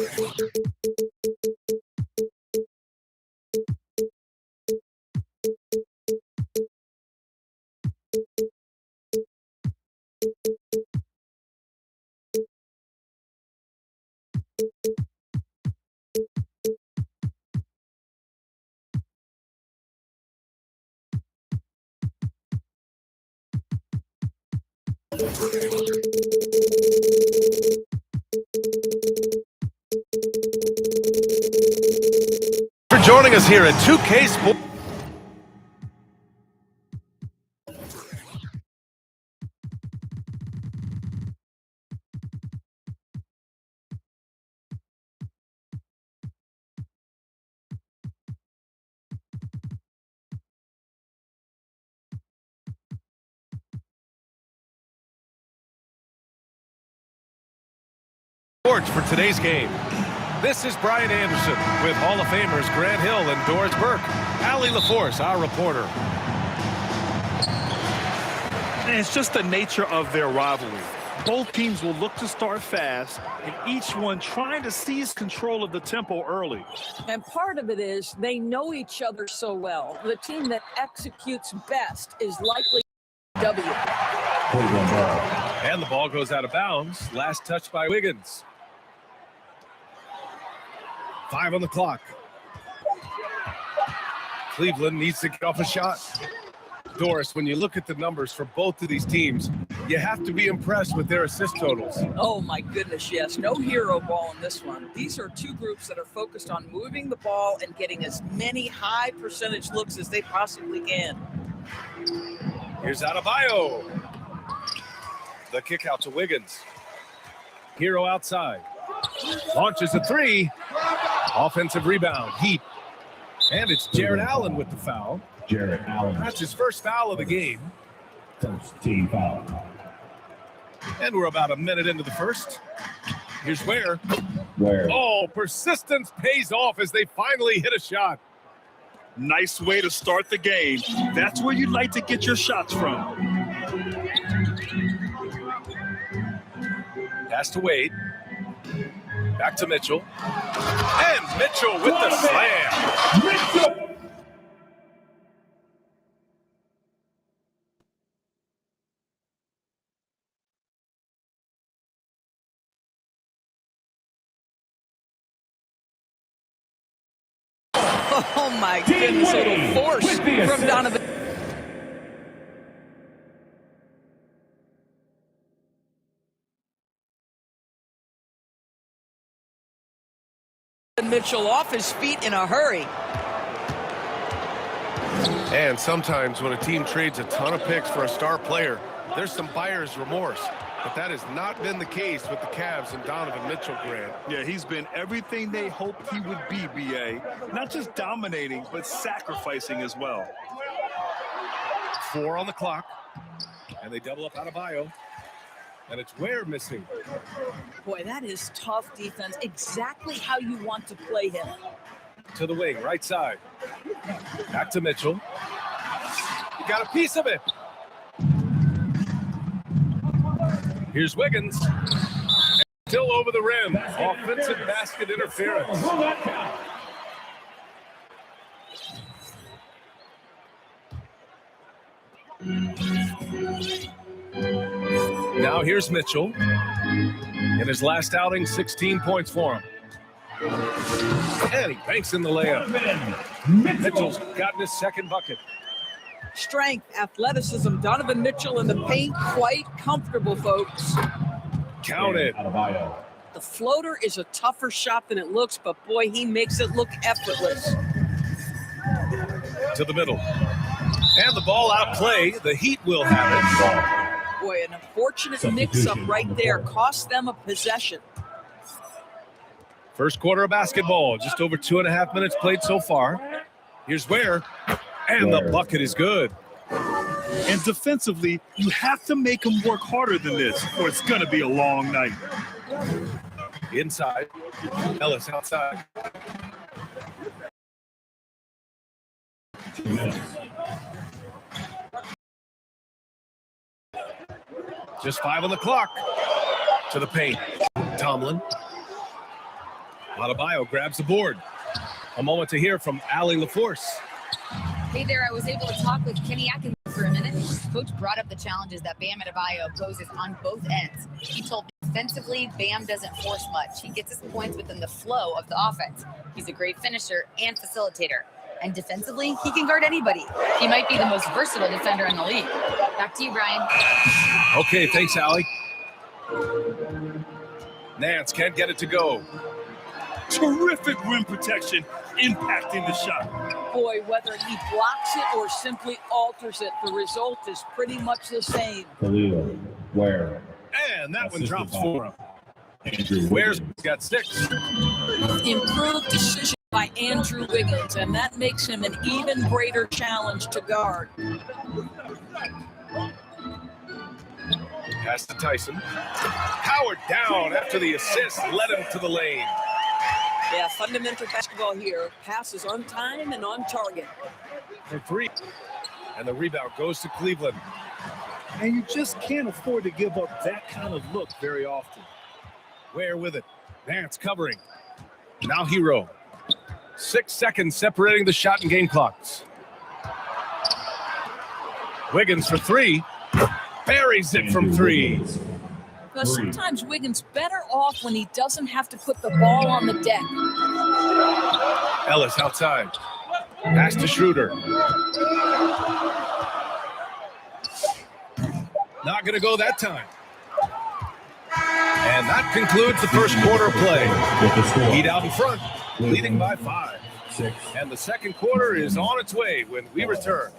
For joining us here at 2K Sports. For today's game. This is Brian Anderson with Hall of Famers Grant Hill and Doris Burke. Allie LaForce, our reporter. And it's just the nature of their rivalry. Both teams will look to start fast, and each one trying to seize control of the tempo early. And part of it is they know each other so well. The team that executes best is likely W. And the ball goes out of bounds. Last touch by Wiggins. 5 on the clock. Cleveland needs to get off a shot. Doris, when you look at the numbers for both of these teams, you have to be impressed with their assist totals. Oh, my goodness, yes. No hero ball in this one. These are two groups that are focused on moving the ball and getting as many high percentage looks as they possibly can. Here's Adebayo. The kick out to Wiggins. Hero outside. Launches a three. Offensive rebound. Heat. And it's Jarrett Allen with the foul. Jarrett Allen. That's his first foul of the game. First team foul. And we're about a minute into the first. Here's Ware. Oh, persistence pays off as they finally hit a shot. Nice way to start the game. That's where you'd like to get your shots from. Pass to Wade. Back to Mitchell. And Mitchell with the slam. Mitchell. Oh, my goodness, a little force from Donovan. Mitchell off his feet in a hurry. And sometimes when a team trades a ton of picks for a star player, there's some buyer's remorse. But that has not been the case with the Cavs and Donovan Mitchell, Grant. Yeah, he's been everything they hoped he would be, B.A. Not just dominating, but sacrificing as well. 4 on the clock. And they double up Adebayo. And it's Ware missing. Boy, that is tough defense. Exactly how you want to play him. To the wing, right side. Back to Mitchell. You got a piece of it. Here's Wiggins. Still over the rim. Offensive basket interference. Now here's Mitchell. In his last outing, 16 points for him. And he banks in the layup. Mitchell's gotten his second bucket. Strength, athleticism, Donovan Mitchell in the paint, quite comfortable, folks. Counted. The floater is a tougher shot than it looks, but boy, he makes it look effortless. To the middle. And the ball out play. The Heat will have it. Boy, an unfortunate mix-up right there. Cost them a possession. First quarter of basketball. Just over 2.5 minutes played so far. Here's Ware. And the bucket is good. And defensively, you have to make him work harder than this, or it's going to be a long night. Inside. Ellis outside. Just 5 on the clock. To the paint. Tomlin. Adebayo grabs the board. A moment to hear from Allie LaForce. Hey there, I was able to talk with Kenny Atkins for a minute. Coach brought up the challenges that Bam Adebayo poses on both ends. He told me defensively, Bam doesn't force much. He gets his points within the flow of the offense. He's a great finisher and facilitator. And defensively, he can guard anybody. He might be the most versatile defender in the league. Back to you, Brian. Okay, thanks, Allie. Nance can't get it to go. Terrific rim protection, impacting the shot. Boy, whether he blocks it or simply alters it, the result is pretty much the same. Khalil Ware. And that one Assisted drops by for him. Andrew Ware's Wiggins. got 6. Improved decision by Andrew Wiggins, and that makes him an even greater challenge to guard. Pass to Tyson. Howard down after the assist led him to the lane. Yeah, fundamental basketball here. Passes on time and on target. For 3. And the rebound goes to Cleveland. And you just can't afford to give up that kind of look very often. Ware with it. Nance covering. Now Hero. 6 seconds separating the shot and game clocks. Wiggins for 3. Buries it from 3. But sometimes Wiggins better off when he doesn't have to put the ball on the deck. Ellis outside. Pass to Schroeder. Not going to go that time. And that concludes the first quarter of play. With the score, Heat out in front, leading by 5. 6. And the second quarter is on its way when we return.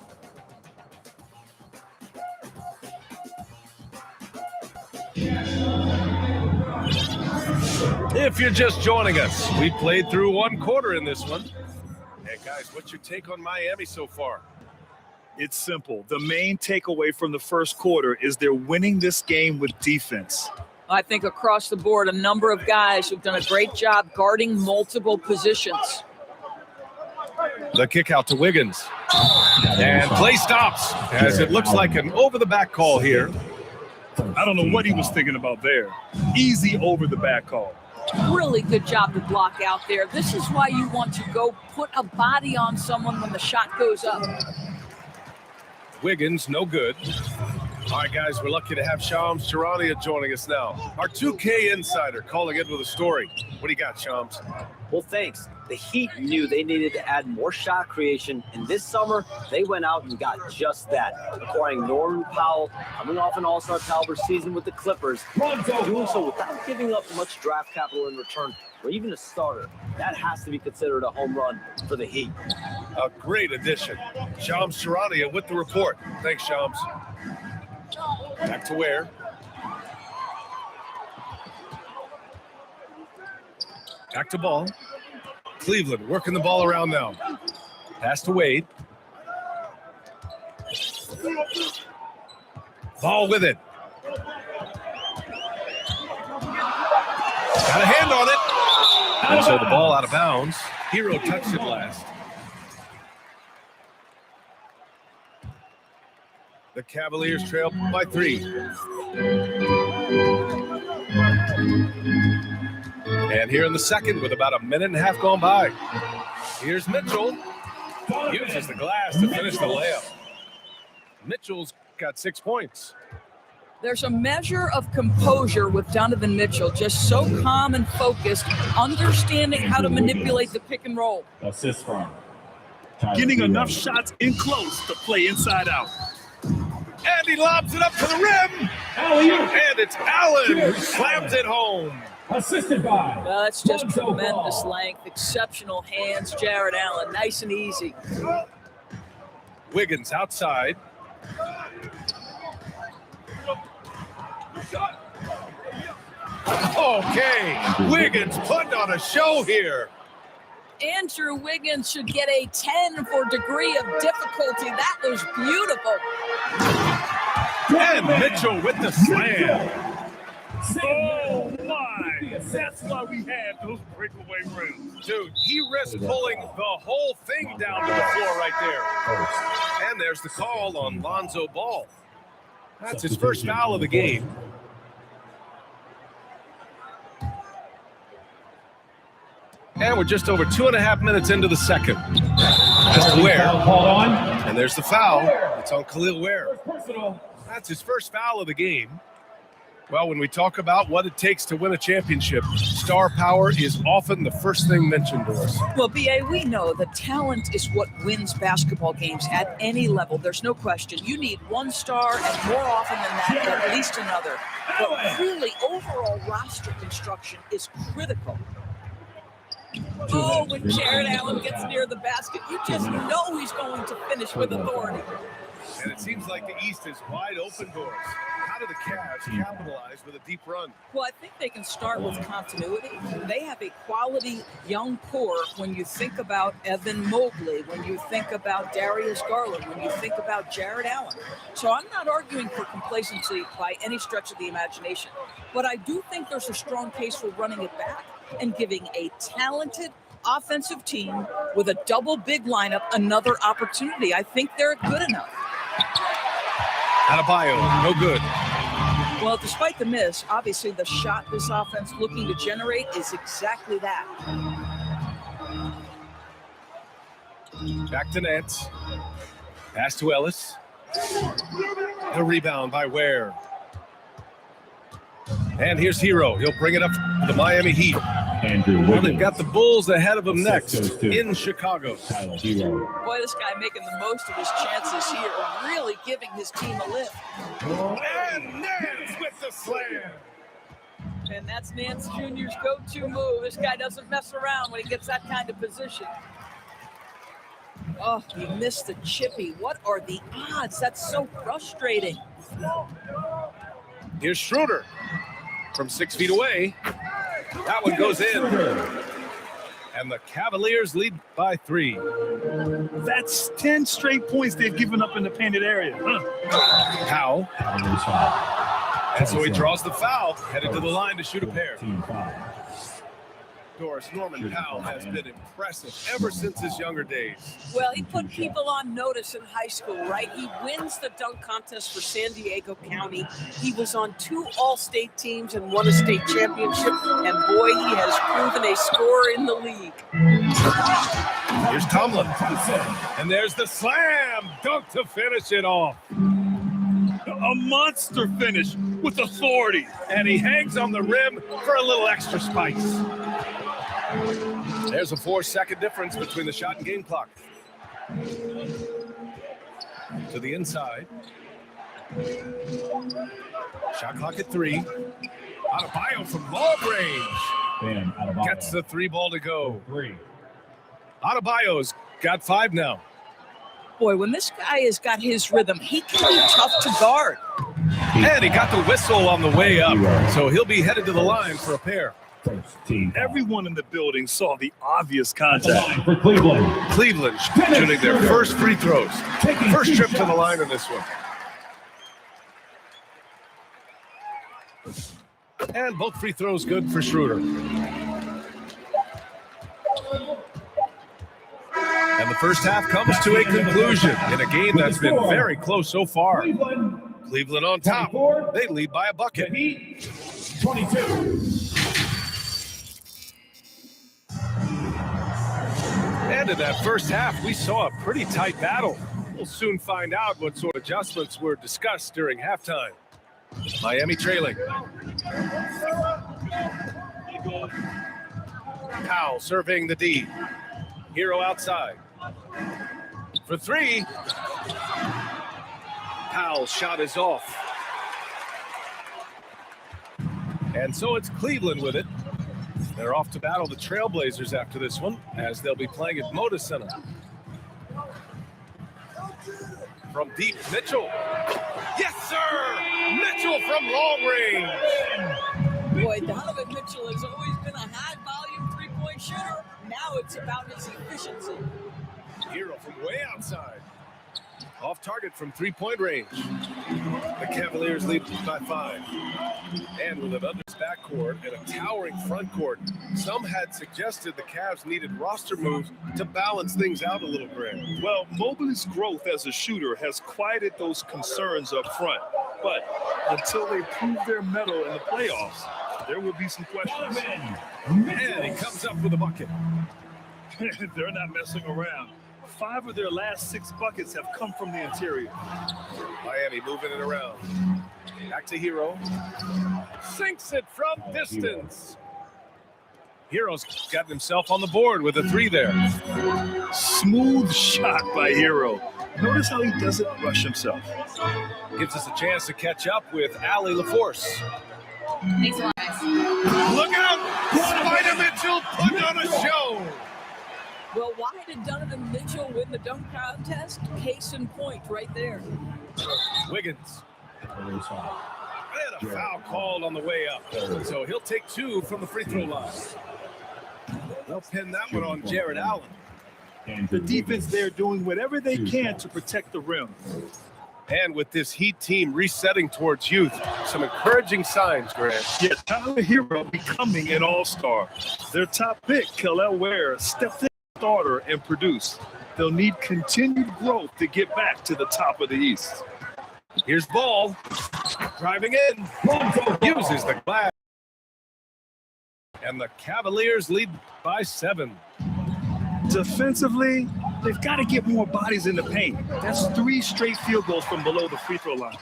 If you're just joining us, we played through 1 quarter in this one. Hey guys, what's your take on Miami so far? It's simple. The main takeaway from the first quarter is they're winning this game with defense. I think across the board, a number of guys who've done a great job guarding multiple positions. The kick out to Wiggins. And play stops as it looks like an over-the-back call here. I don't know what he was thinking about there. Easy over the back call. Really good job to block out there. This is why you want to go put a body on someone when the shot goes up. Wiggins, no good. All right, guys, we're lucky to have Shams Charania joining us now. Our 2K insider calling in with a story. What do you got, Shams? Well, thanks. The Heat knew they needed to add more shot creation, and this summer they went out and got just that, acquiring Norman Powell, coming off an all-star caliber season with the Clippers, doing so without giving up much draft capital in return, or even a starter. That has to be considered a home run for the Heat. A great addition. Shams Charania with the report. Thanks, Shams. Back to Ware. Back to Ball. Cleveland working the ball around now. Pass to Wade. Ball with it. Got a hand on it. And so the ball out of bounds. Hero touched it last. The Cavaliers trail by 3. And here in the second, with about a minute and a half gone by, here's Mitchell. Uses the glass to finish the layup. Mitchell's got 6 points. There's a measure of composure with Donovan Mitchell, just so calm and focused, understanding how to manipulate the pick and roll. Assist from Getting enough shots in close to play inside out. And he lobs it up to the rim. And it's Allen who slams it home. Assisted by. Well, that's just tremendous length, exceptional hands, Jared Allen, nice and easy. Wiggins outside. Okay, Wiggins putting on a show here. Andrew Wiggins should get a 10 for degree of difficulty. That was beautiful. And Mitchell with the slam. Oh, my. That's why we had those breakaway rims. Dude, he risked pulling the whole thing down to the floor right there. And there's the call on Lonzo Ball. That's his first foul of the game. And we're just over 2.5 minutes into the second. Just Foul Ware. called on. And there's the foul. It's on Khalil Ware. Personal. That's his first foul of the game. Well, when we talk about what it takes to win a championship, star power is often the first thing mentioned to us. Well, B.A., we know that talent is what wins basketball games at any level. There's no question. You need one star, and more often than that, at least another. But really, overall roster construction is critical. Oh, when Jared Allen gets near the basket, you just know he's going to finish with authority. And it seems like the East is wide open doors. How do the Cavs capitalize with a deep run? Well, I think they can start with continuity. They have a quality young core when you think about Evan Mobley, when you think about Darius Garland, when you think about Jared Allen. So I'm not arguing for complacency by any stretch of the imagination, but I do think there's a strong case for running it back and giving a talented offensive team with a double big lineup another opportunity. I think they're good enough. Adebayo, no good. Well, despite the miss, obviously the shot this offense looking to generate is exactly that. Back to Nance. Pass to Ellis. The rebound by Ware. And here's Hero. He'll bring it up to the Miami Heat. Andrew Well, Wiggins. they've got the Bulls ahead of them Six next goes to in Chicago. Tyler Hero. Boy, this guy making the most of his chances here, really giving his team a lift. And Nance with the slam. And that's Nance Jr.'s go-to move. This guy doesn't mess around when he gets that kind of position. Oh, he missed the chippy. What are the odds? That's so frustrating. Here's Schroeder from 6 feet away. That one goes in. And the Cavaliers lead by 3. That's 10 straight points they've given up in the painted area. Powell. Cavaliers foul. And so he draws the foul, headed to the line to shoot a pair. Team foul. Doris, Norman Powell has been impressive ever since his younger days. Well, he put people on notice in high school, right? He wins the dunk contest for San Diego County. He was on 2 All-State teams and won a state championship. And boy, he has proven a scorer in the league. Here's Tomlin. And there's the slam dunk to finish it off. A monster finish with authority. And he hangs on the rim for a little extra spice. There's a 4-second difference between the shot and game clock. To the inside. Shot clock at 3. Adebayo from long range. Bam Adebayo. Gets the 3 ball to go. 3. Adebayo's got 5 now. Boy, when this guy has got his rhythm, he can be tough to guard. And he got the whistle on the way up. So he'll be headed to the line for a pair. First team foul. Everyone in the building saw the obvious The contact. line for Cleveland. Cleveland shooting their first free throws. Taking First 2 trip to the shots. line in this one. And both free throws good for Schroeder. And the first half comes to a conclusion in a game that's been very close so far. Cleveland. Cleveland on top. They lead by a The bucket. Heat. 22. And in that first half, we saw a pretty tight battle. We'll soon find out what sort of adjustments were discussed during halftime. Miami trailing. Powell surveying the D. Hero outside. For 3. Powell's shot is off. And so it's Cleveland with it. They're off to battle the Trailblazers after this one, as they'll be playing at Moda Center. From deep, Mitchell. Yes, sir! Mitchell from long range. Boy, Donovan Mitchell has always been a high-volume three-point shooter. Now it's about his efficiency. Hero from way outside. Off target from three-point range. The Cavaliers lead by 5. And with an unders backcourt and a towering front court, some had suggested the Cavs needed roster moves to balance things out a little bit. Well, Mobley's growth as a shooter has quieted those concerns up front. But until they prove their mettle in the playoffs, there will be some questions. And he comes up with a bucket. They're not messing around. 5 of their last 6 buckets have come from the interior. Miami moving it around. Back to Hero. Sinks it from distance. Hero's got himself on the board with a 3 there. Smooth shot by Hero. Notice how he doesn't rush himself. Gives us a chance to catch up with Allie LaForce. Thanks a lot, guys. Look out! Spider Mitchell put on a show. Well, why did Donovan Mitchell win the dunk contest? Case in point right there. Wiggins. And a foul called on the way up. So he'll take 2 from the free throw line. They'll pin that one on Jared Allen. The defense there doing whatever they can to protect the rim. And with this Heat team resetting towards youth, some encouraging signs, Grant. Yeah, Tyler Hero becoming an all-star. Their top pick, Kel'el Ware, stepped in starter and produced. They'll need continued growth to get back to the top of the East. Here's Ball. Driving in. Uses the glass. And the Cavaliers lead by 7. Defensively, they've got to get more bodies in the paint. That's 3 straight field goals from below the free throw line.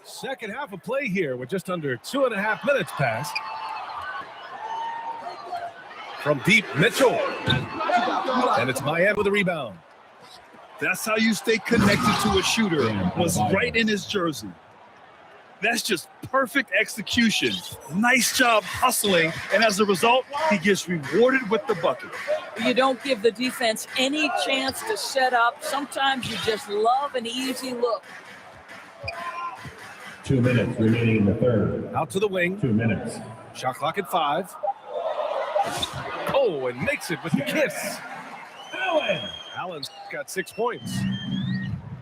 Second half of play here with just under 2.5 minutes passed. From deep, Mitchell. And it's Miami with a rebound. That's how you stay connected to a shooter. Was right in his jersey. That's just perfect execution. Nice job hustling, and as a result, he gets rewarded with the bucket. You don't give the defense any chance to set up. Sometimes you just love an easy look. 2 minutes remaining in the third. Out to the wing. 2 minutes. Shot clock at 5. Oh, and makes it with the kiss. Allen's got 6 points.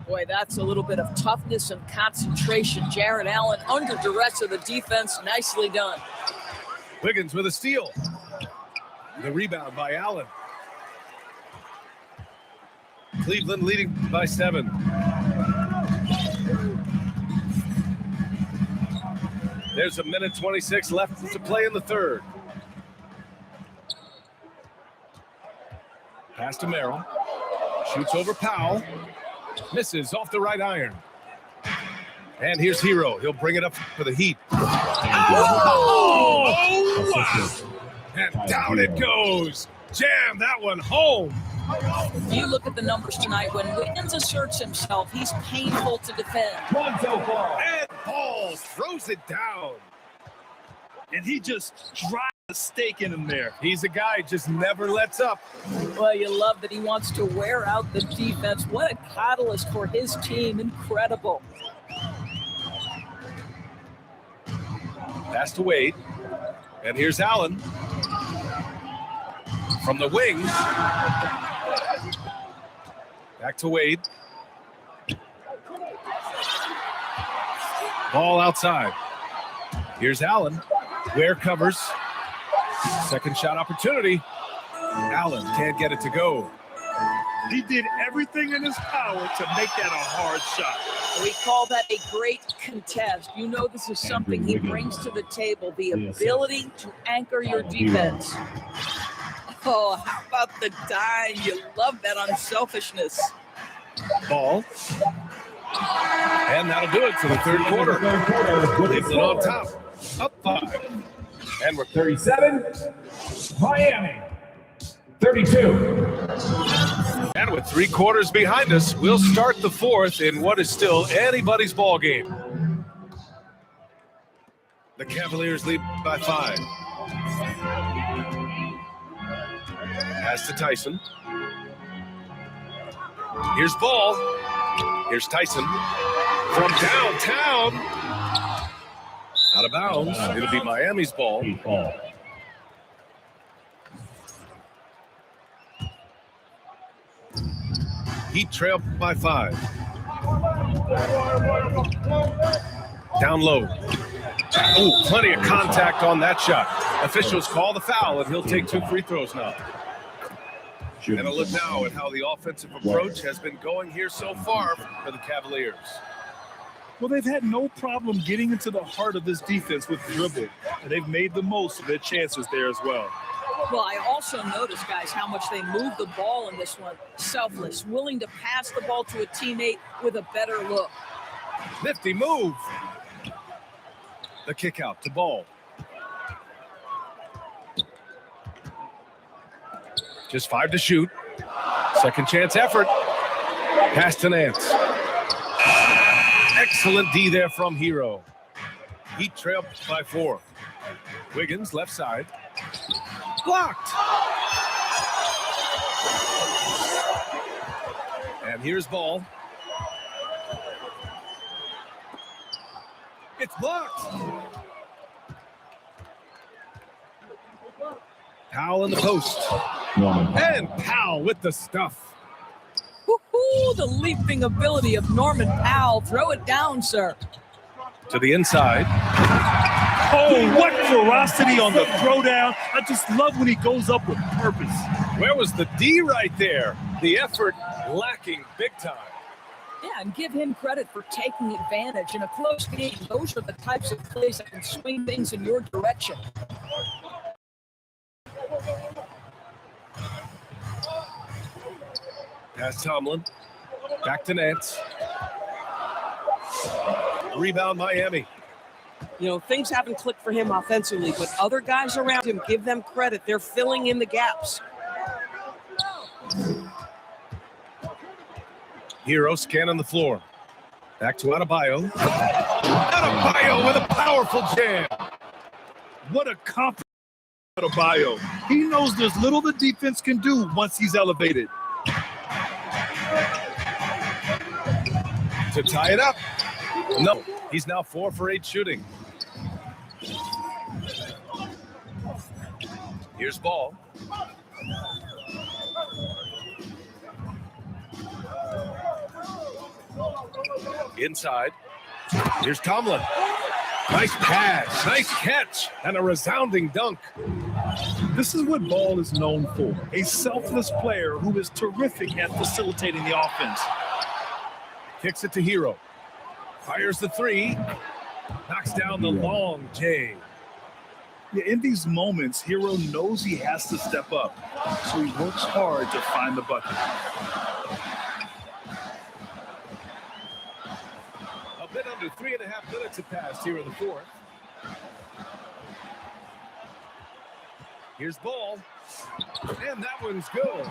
Boy, that's a little bit of toughness and concentration. Jared Allen under duress of the defense. Nicely done. Wiggins with a steal. The rebound by Allen. Cleveland leading by 7. There's a minute 26 left to play in the third. Pass to Merrill. Shoots over Powell. Misses off the right iron. And here's Hero. He'll bring it up for the Heat. Oh! Wow! And down it goes. Jam that one home. You look at the numbers tonight. When Wiggins asserts himself, he's painful to defend. And Ball throws it down. And he just drives a stake in him there. He's a guy who just never lets up. Well, you love that he wants to wear out the defense. What a catalyst for his team. Incredible. Pass to Wade. And here's Allen. From the wing. Back to Wade. Ball outside. Here's Allen. Ware covers. Second shot opportunity. Allen can't get it to go. He did everything in his power to make that a hard shot. We call that a great contest. You know this is something he brings to the table, the ability to anchor your defense. Oh, how about the dime? You love that unselfishness. Ball. And that'll do it for the third quarter. Cleveland on top. Up 5. And we're 37. Miami. 32. And with 3 quarters behind us, we'll start the fourth in what is still anybody's ball game. The Cavaliers lead by 5. Pass to Tyson. Here's Ball. Here's Tyson. From downtown. Out of bounds. It'll be Miami's ball. Heat trail by 5. Down low. Ooh, plenty of contact on that shot. Officials call the foul, and he'll take 2 free throws now. And a look now at how the offensive approach has been going here so far for the Cavaliers. Well, they've had no problem getting into the heart of this defense with dribble, and they've made the most of their chances there as well. Well, I also noticed, guys, how much they moved the ball in this one. Selfless, willing to pass the ball to a teammate with a better look. Nifty move. The kick out to Ball. Just 5 to shoot. Second chance effort. Pass to Nance. Excellent D there from Hero. Heat trailed by 4. Wiggins left side. Blocked. And here's Ball. It's blocked. Powell in the post. And Powell with the stuff. Woo-hoo, the leaping ability of Norman Powell. Throw it down, sir. To the inside. Oh, what ferocity on the throwdown. I just love when he goes up with purpose. Where was the D right there? The effort lacking big time. Yeah, and give him credit for taking advantage in a close game. Those are the types of plays that can swing things in your direction. Pass Tomlin. Back to Nance. Rebound Miami. You know, things haven't clicked for him offensively, but other guys around him, give them credit. They're filling in the gaps. Hero scanning the floor. Back to Adebayo. Adebayo with a powerful jam. What a confident Adebayo. He knows there's little the defense can do once he's elevated. To tie it up. No, he's now 4 for 8 shooting. Here's Ball. Inside. Here's Tomlin. Nice pass, nice catch, and a resounding dunk. This is what Ball is known for, a selfless player who is terrific at facilitating the offense. Kicks it to Hero. Fires the 3. Knocks down the long J. Yeah, in these moments, Hero knows he has to step up, so he works hard to find the bucket. A bit under 3.5 minutes have passed here in the 4th. Here's Ball. And that one's good.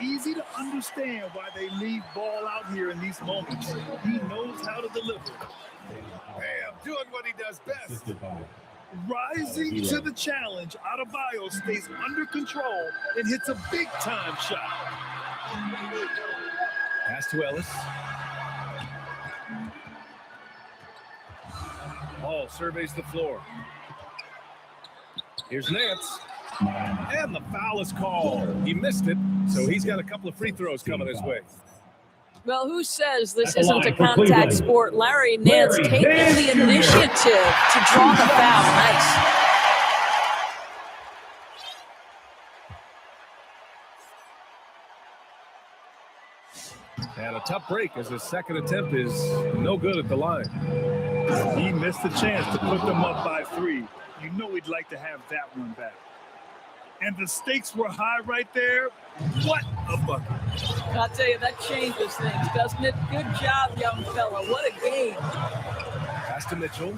Easy to understand why they leave Ball out here in these moments. He knows how to deliver. Bam, doing what he does best. Rising to the challenge, Adebayo stays under control and hits a big-time shot. Pass to Ellis. Ball surveys the floor. Here's Nance. And the foul is called. He missed it, so he's got a couple of free throws coming his way. Well, who says this isn't a contact sport? Larry Nance taking the initiative to draw the foul. Nice. And a tough break as his second attempt is no good at the line. He missed the chance to put them up by 3. You know he'd like to have that one back. And the stakes were high right there. What a bucket. I'll tell you, that changes things, doesn't it? Good job, young fella. What a game. Pass to Mitchell.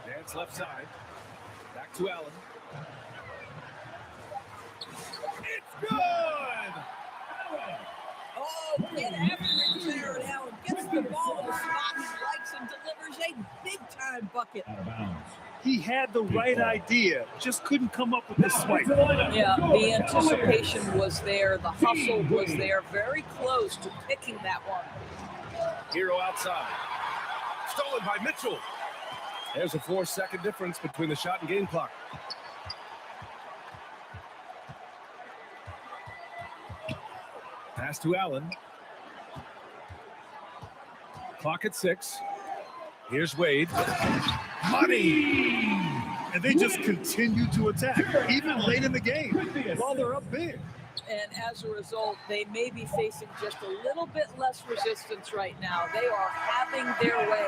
Nance left side. Back to Allen. It's good! Oh, get after it, Jared Allen. Gets the ball in the spot he likes and delivers a big-time bucket. He had the right idea, just couldn't come up with the swipe. Yeah, the anticipation was there. The hustle was there. Very close to picking that one. Hero outside. Stolen by Mitchell. There's a 4-second difference between the shot and game clock. Pass to Allen. Clock at 6. Here's Wade. Money! And they just continue to attack, even late in the game, while they're up big. And as a result, they may be facing just a little bit less resistance right now. They are having their way.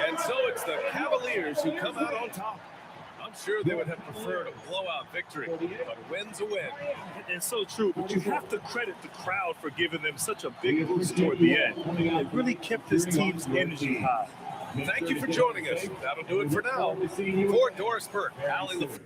And so it's the Cavaliers who come out on top. I'm sure they would have preferred a blowout victory, but a win's a win. And so true, but you have to credit the crowd for giving them such a big boost toward the end. It really kept this team's energy high. Thank you for joining us. That'll do it for now. For Doris Burke, Allie LaFleur.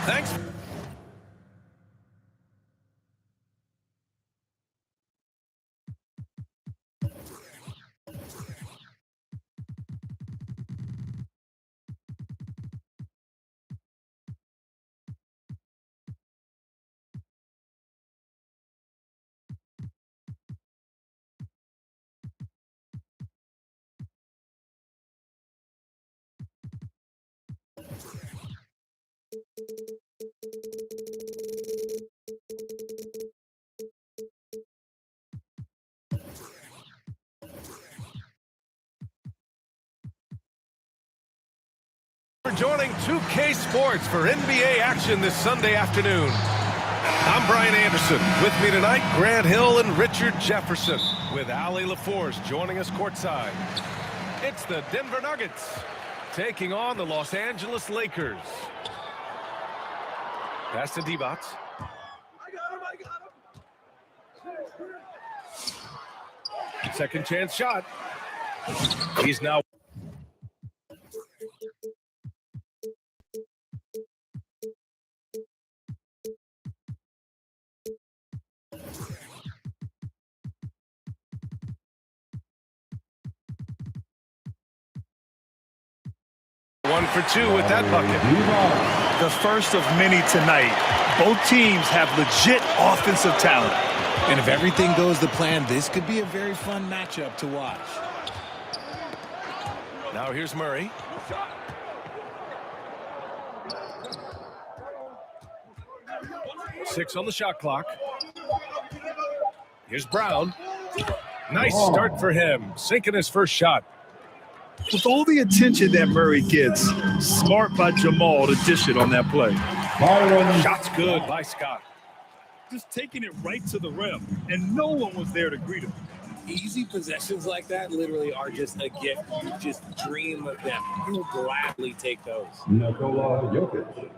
Thanks. For joining 2K Sports for NBA action this Sunday afternoon. I'm Brian Anderson. With me tonight, Grant Hill and Richard Jefferson, with Allie LaForce joining us courtside. It's the Denver Nuggets taking on the Los Angeles Lakers. Pass to Divac. Second chance shot. He's now. One for two with that bucket. The first of many tonight. Both teams have legit offensive talent. And if everything goes to plan, this could be a very fun matchup to watch. Now here's Murray. Six on the shot clock. Here's Brown. Nice start for him, sinking his first shot. With all the attention that Murray gets, smart by Jamal to dish it on that play. Shot's good by Scott. Just taking it right to the rim, and no one was there to greet him. Easy possessions like that literally are just a gift. You just dream of them. You will gladly take those. Nikola Jokic.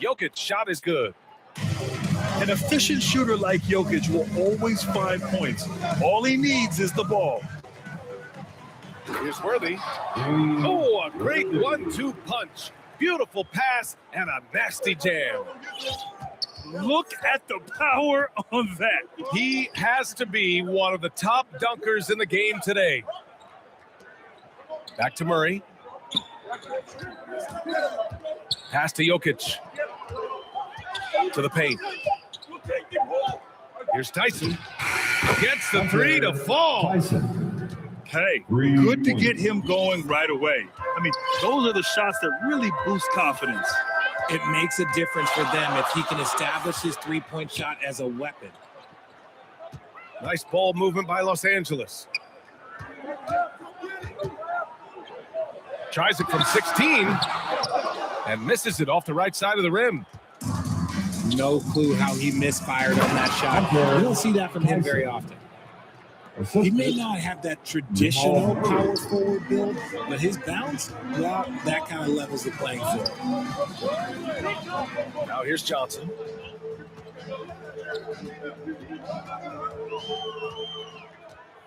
Jokic shot is good. An efficient shooter like Jokic will always find points. All he needs is the ball. Here's Worthy. Oh, a great 1-2 punch. Beautiful pass and a nasty jam. Look at the power on that. He has to be one of the top dunkers in the game today. Back to Murray. Pass to Jokic. To the paint. Here's Tyson. Gets the three to fall. Tyson. Hey, good to get him going right away. I mean, those are the shots that really boost confidence. It makes a difference for them if he can establish his three-point shot as a weapon. Nice ball movement by Los Angeles. Tries it from 16 and misses it off the right side of the rim. No clue how he misfired on that shot. You don't see that from him very often. He may not have that traditional power forward build, but his bounce, well, that kind of levels the playing field. Now here's Johnson.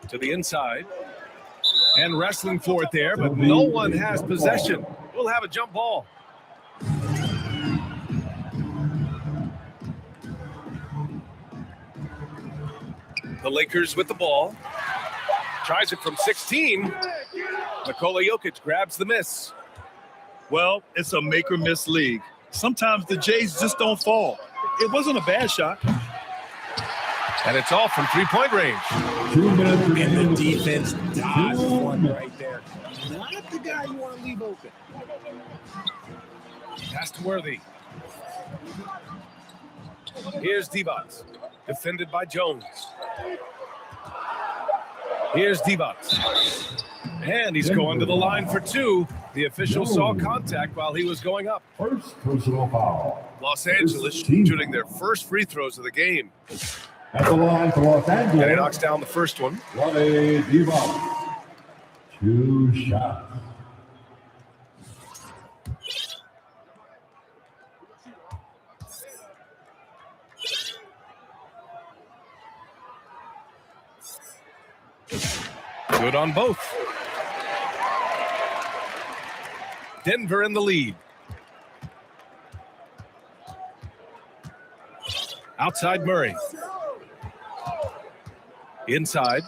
To the inside. And wrestling for it there, but no one has possession. We'll have a jump ball. The Lakers with the ball. Tries it from 16. Nikola Jokic grabs the miss. Well, it's a make or miss league. Sometimes the Jays just don't fall. It wasn't a bad shot. And it's all from three-point range. 2 minutes And the remaining. defense dodged one right there. Not the guy you want to leave open. Pass to Worthy. Here's Divac. Defended by Jones. Here's Divac. And he's going to the line for two. The official saw contact while he was going up. First personal foul. Los Angeles shooting their first free throws of the game. At the line for Los And he Angeles, knocks down the first one. Ronnie Divac. 2 shots. Good on both. Denver in the lead. Outside Murray. Inside.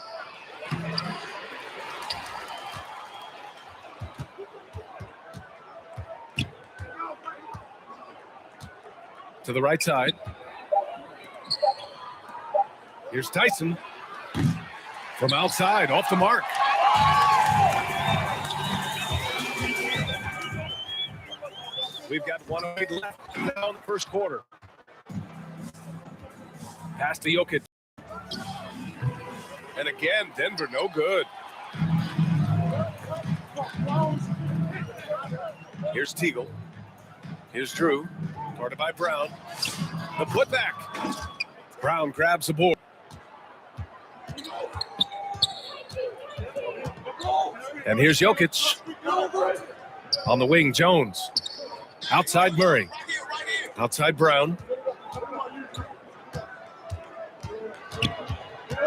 To the right side. Here's Tyson. From outside, off the mark. We've got 1:08 left now in the first quarter. Pass to Jokic. And again, Denver no good. Here's Teagle. Here's Drew. Guarded by Brown. The putback. Brown grabs the board. And here's Jokic. On the wing, Jones. Outside Murray. Outside Brown.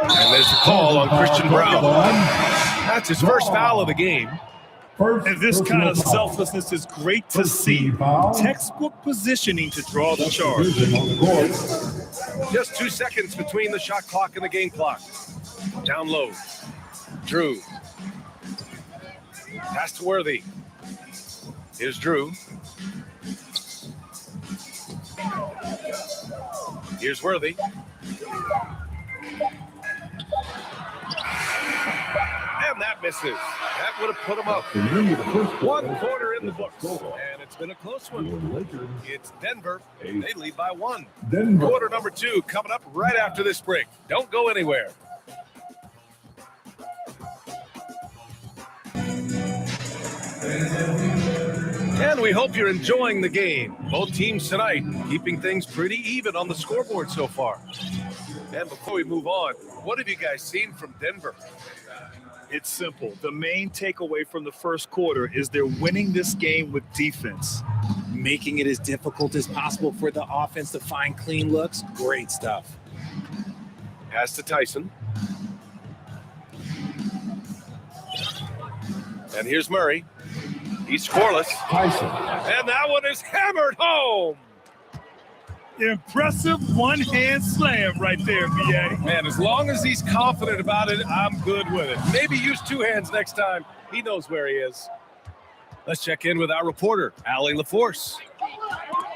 And there's a call on Christian Brown. That's his first foul of the game. And this kind of selflessness is great to see. Textbook positioning to draw the charge. Just 2 seconds between the shot clock and the game clock. Down low. Drew. Pass to Worthy. Here's Drew. Here's Worthy. And that misses. That would have put him up. 1 quarter in the books. And it's been a close one. It's Denver. They lead by 1. Quarter number 2 coming up right after this break. Don't go anywhere. And we hope you're enjoying the game. Both teams tonight keeping things pretty even on the scoreboard so far. And before we move on, what have you guys seen from Denver? It's simple. The main takeaway from the first quarter is they're winning this game with defense. Making it as difficult as possible for the offense to find clean looks. Great stuff. Pass to Tyson. And here's Murray. He's scoreless. Tyson. And that one is hammered home. Impressive one-hand slam right there, B.A. Man, as long as he's confident about it, I'm good with it. Maybe use 2 hands next time. He knows where he is. Let's check in with our reporter, Allie LaForce.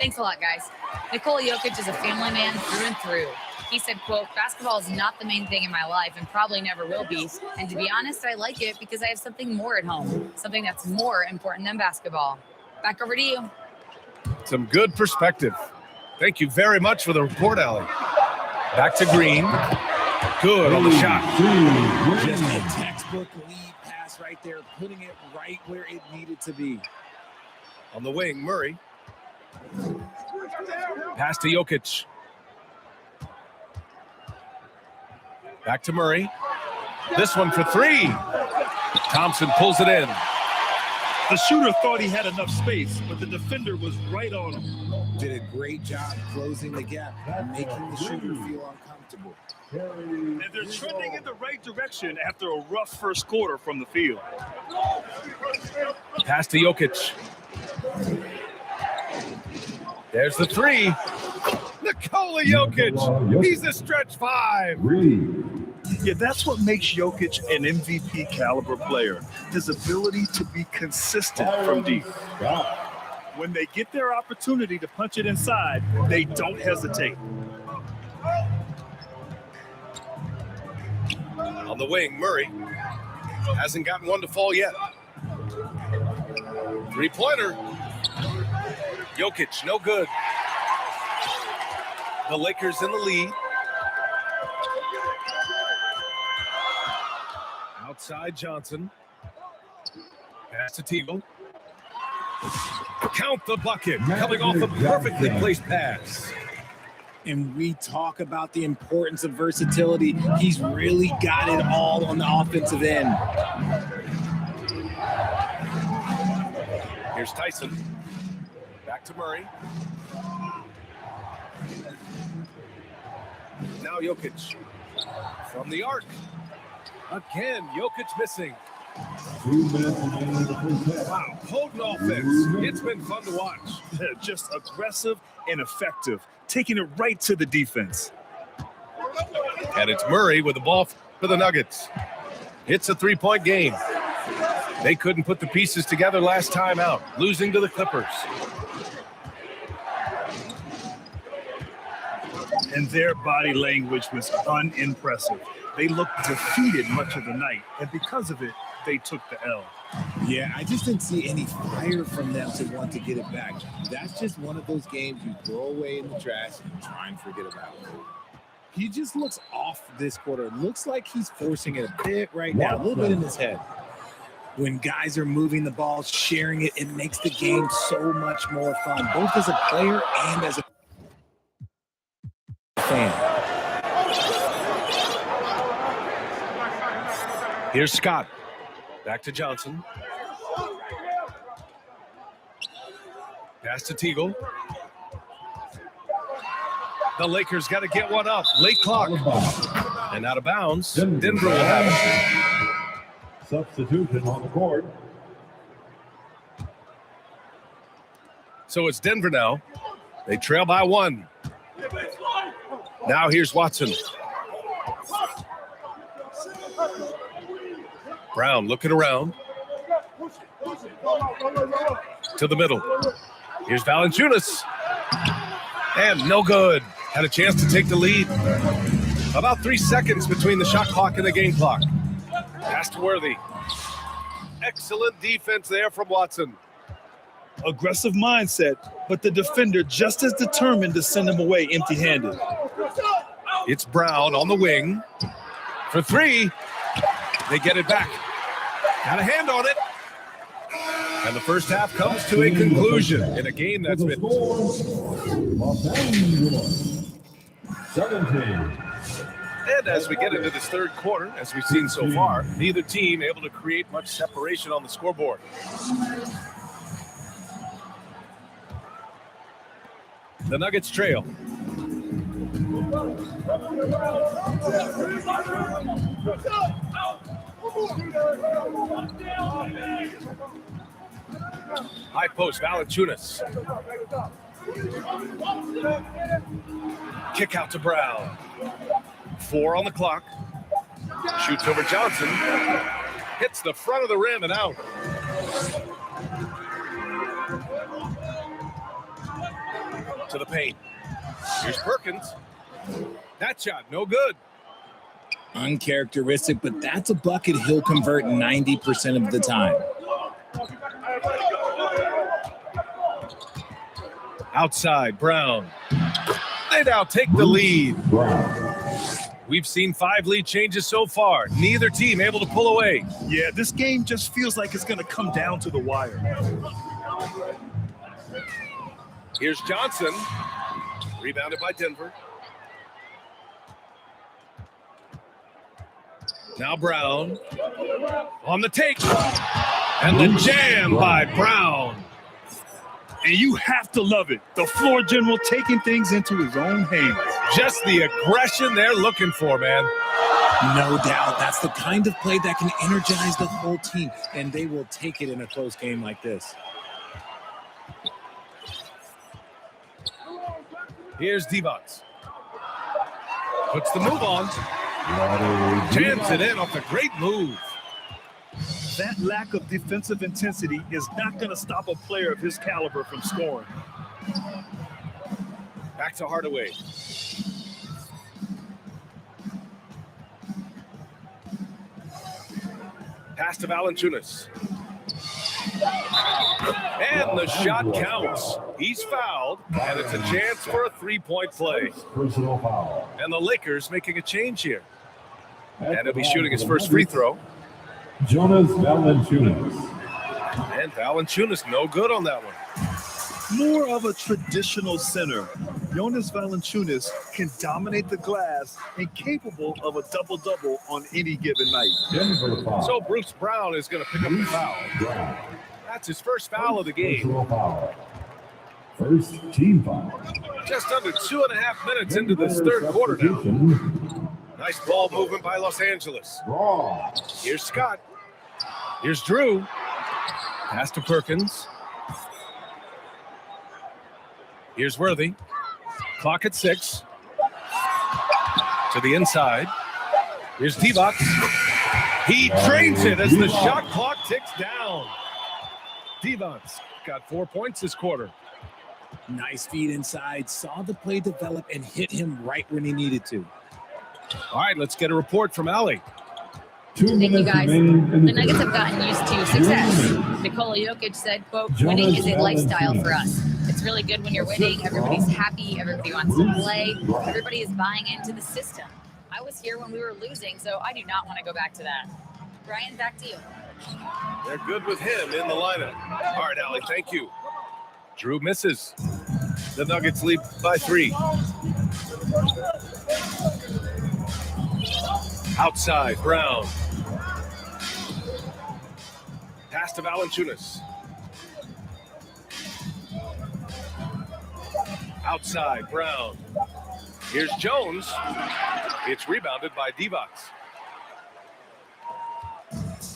Thanks a lot, guys. Nikola Jokic is a family man through and through. He said, quote, basketball is not the main thing in my life and probably never will be. And to be honest, I like it because I have something more at home, something that's more important than basketball. Back over to you. Some good perspective. Thank you very much for the report, Allie. Back to Green. Good on the shot. Just a textbook lead pass right there, putting it right where it needed to be. On the wing, Murray. Pass to Jokic. Back to Murray. This one for 3. Thompson pulls it in. The shooter thought he had enough space, but the defender was right on him. Did a great job closing the gap and making the shooter feel uncomfortable. And they're trending in the right direction after a rough first quarter from the field. Pass to Jokic. There's the 3. Nikola Jokic. He's a stretch 5. Yeah, that's what makes Jokic an MVP caliber player. His ability to be consistent from deep. When they get their opportunity to punch it inside, they don't hesitate. On the wing, Murray. Hasn't gotten one to fall yet. 3-pointer. Jokic, no good. The Lakers in the lead. Outside Johnson. Pass to Teagle. Count the bucket. Coming off a perfectly placed pass. And we talk about the importance of versatility. He's really got it all on the offensive end. Here's Tyson. Back to Murray. Now Jokic. From the arc. Again, Jokic missing. 2 minutes remaining in the first half. Wow, potent offense. It's been fun to watch. Just aggressive and effective, taking it right to the defense. And it's Murray with the ball for the Nuggets. It's a 3-point game. They couldn't put the pieces together last time out, losing to the Clippers. And their body language was unimpressive. They looked defeated much of the night, and because of it, they took the L. Yeah, I just didn't see any fire from them to want to get it back. That's just one of those games you throw away in the trash and try and forget about it. He just looks off this quarter. It looks like he's forcing it a bit right now, a little bit in his head. When guys are moving the ball, sharing it, it makes the game so much more fun, both as a player and as a fan. Here's Scott. Back to Johnson. Pass to Teagle. The Lakers got to get one up. Late clock. Out of bounds. And out of bounds. Denver will have it. Substitution on the court. So it's Denver now. They trail by 1. Now here's Watson. Brown looking around. To the middle. Here's Valanciunas. And no good. Had a chance to take the lead. About 3 seconds between the shot clock and the game clock. Pass to Worthy. Excellent defense there from Watson. Aggressive mindset, but the defender just as determined to send him away empty-handed. It's Brown on the wing. For 3. They get it back. Got a hand on it. And the first half comes to a conclusion in a game that's been... Los Angeles 17. And as we get into this third quarter, as we've seen so far, neither team able to create much separation on the scoreboard. The Nuggets trail. High post, Valanciunas. Kick out to Brown. 4 on the clock. Shoots over Johnson. Hits the front of the rim and out. To the paint. Here's Perkins. That shot, no good. Uncharacteristic, but that's a bucket he'll convert 90% of the time. Outside, Brown. They now take the lead. We've seen 5 lead changes so far. Neither team able to pull away. Yeah, this game just feels like it's going to come down to the wire. Here's Johnson. Rebounded by Denver. Now Brown. On the take. And the jam by Brown. And you have to love it. The floor general taking things into his own hands. Just the aggression they're looking for, man. No doubt. That's the kind of play that can energize the whole team, and they will take it in a close game like this. Here's D-Box. Puts the move on. Jams it in off a great move. That lack of defensive intensity is not going to stop a player of his caliber from scoring. Back to Hardaway. Pass to Valanciunas. And the shot counts. He's fouled, and it's a chance for a 3-point play. Personal foul. And the Lakers making a change here. And he'll be shooting his first free throw. Jonas Valanciunas. And Valanciunas no good on that one. More of a traditional center, Jonas Valanciunas can dominate the glass and capable of a double-double on any given night. Denver foul. So Bruce Brown is going to pick up the foul. Brown. That's his first foul of the game. Personal foul. First team foul. Just under 2.5 minutes into this third quarter now. Substitution. Nice ball movement by Los Angeles. Raw. Here's Scott. Here's Drew. Pass to Perkins. Here's Worthy. Clock at 6. To the inside. Here's T-Box. He trains it as the shot clock ticks down. T-Box got 4 points this quarter. Nice feed inside. Saw the play develop and hit him right when he needed to. All right, let's get a report from Allie. 2 Thank you, minutes guys. remaining in The Nuggets have gotten used to success. Nikola Jokic said, quote, winning is a lifestyle for us. It's really good when you're winning. Everybody's happy. Everybody wants to play. Everybody is buying into the system. I was here when we were losing, so I do not want to go back to that. Brian, back to you. They're good with him in the lineup. All right, Allie, thank you. Drew misses. The Nuggets lead by 3. Outside, Brown. Pass to Valanciunas. Outside, Brown. Here's Jones. It's rebounded by Divac.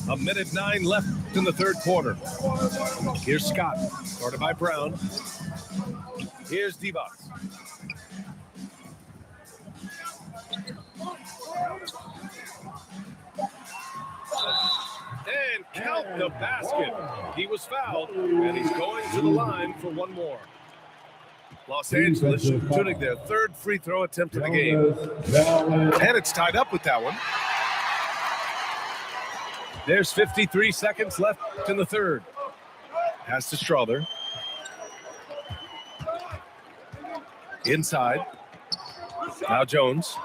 1:09 left in the third quarter. Here's Scott, guarded by Brown. Here's Divac. And count the basket. He was fouled, and he's going to the line for one more. Los Angeles shooting their third free throw attempt of the game. And it's tied up with that one. There's 53 seconds left in the third. Pass to Strother. Inside. Now Jones.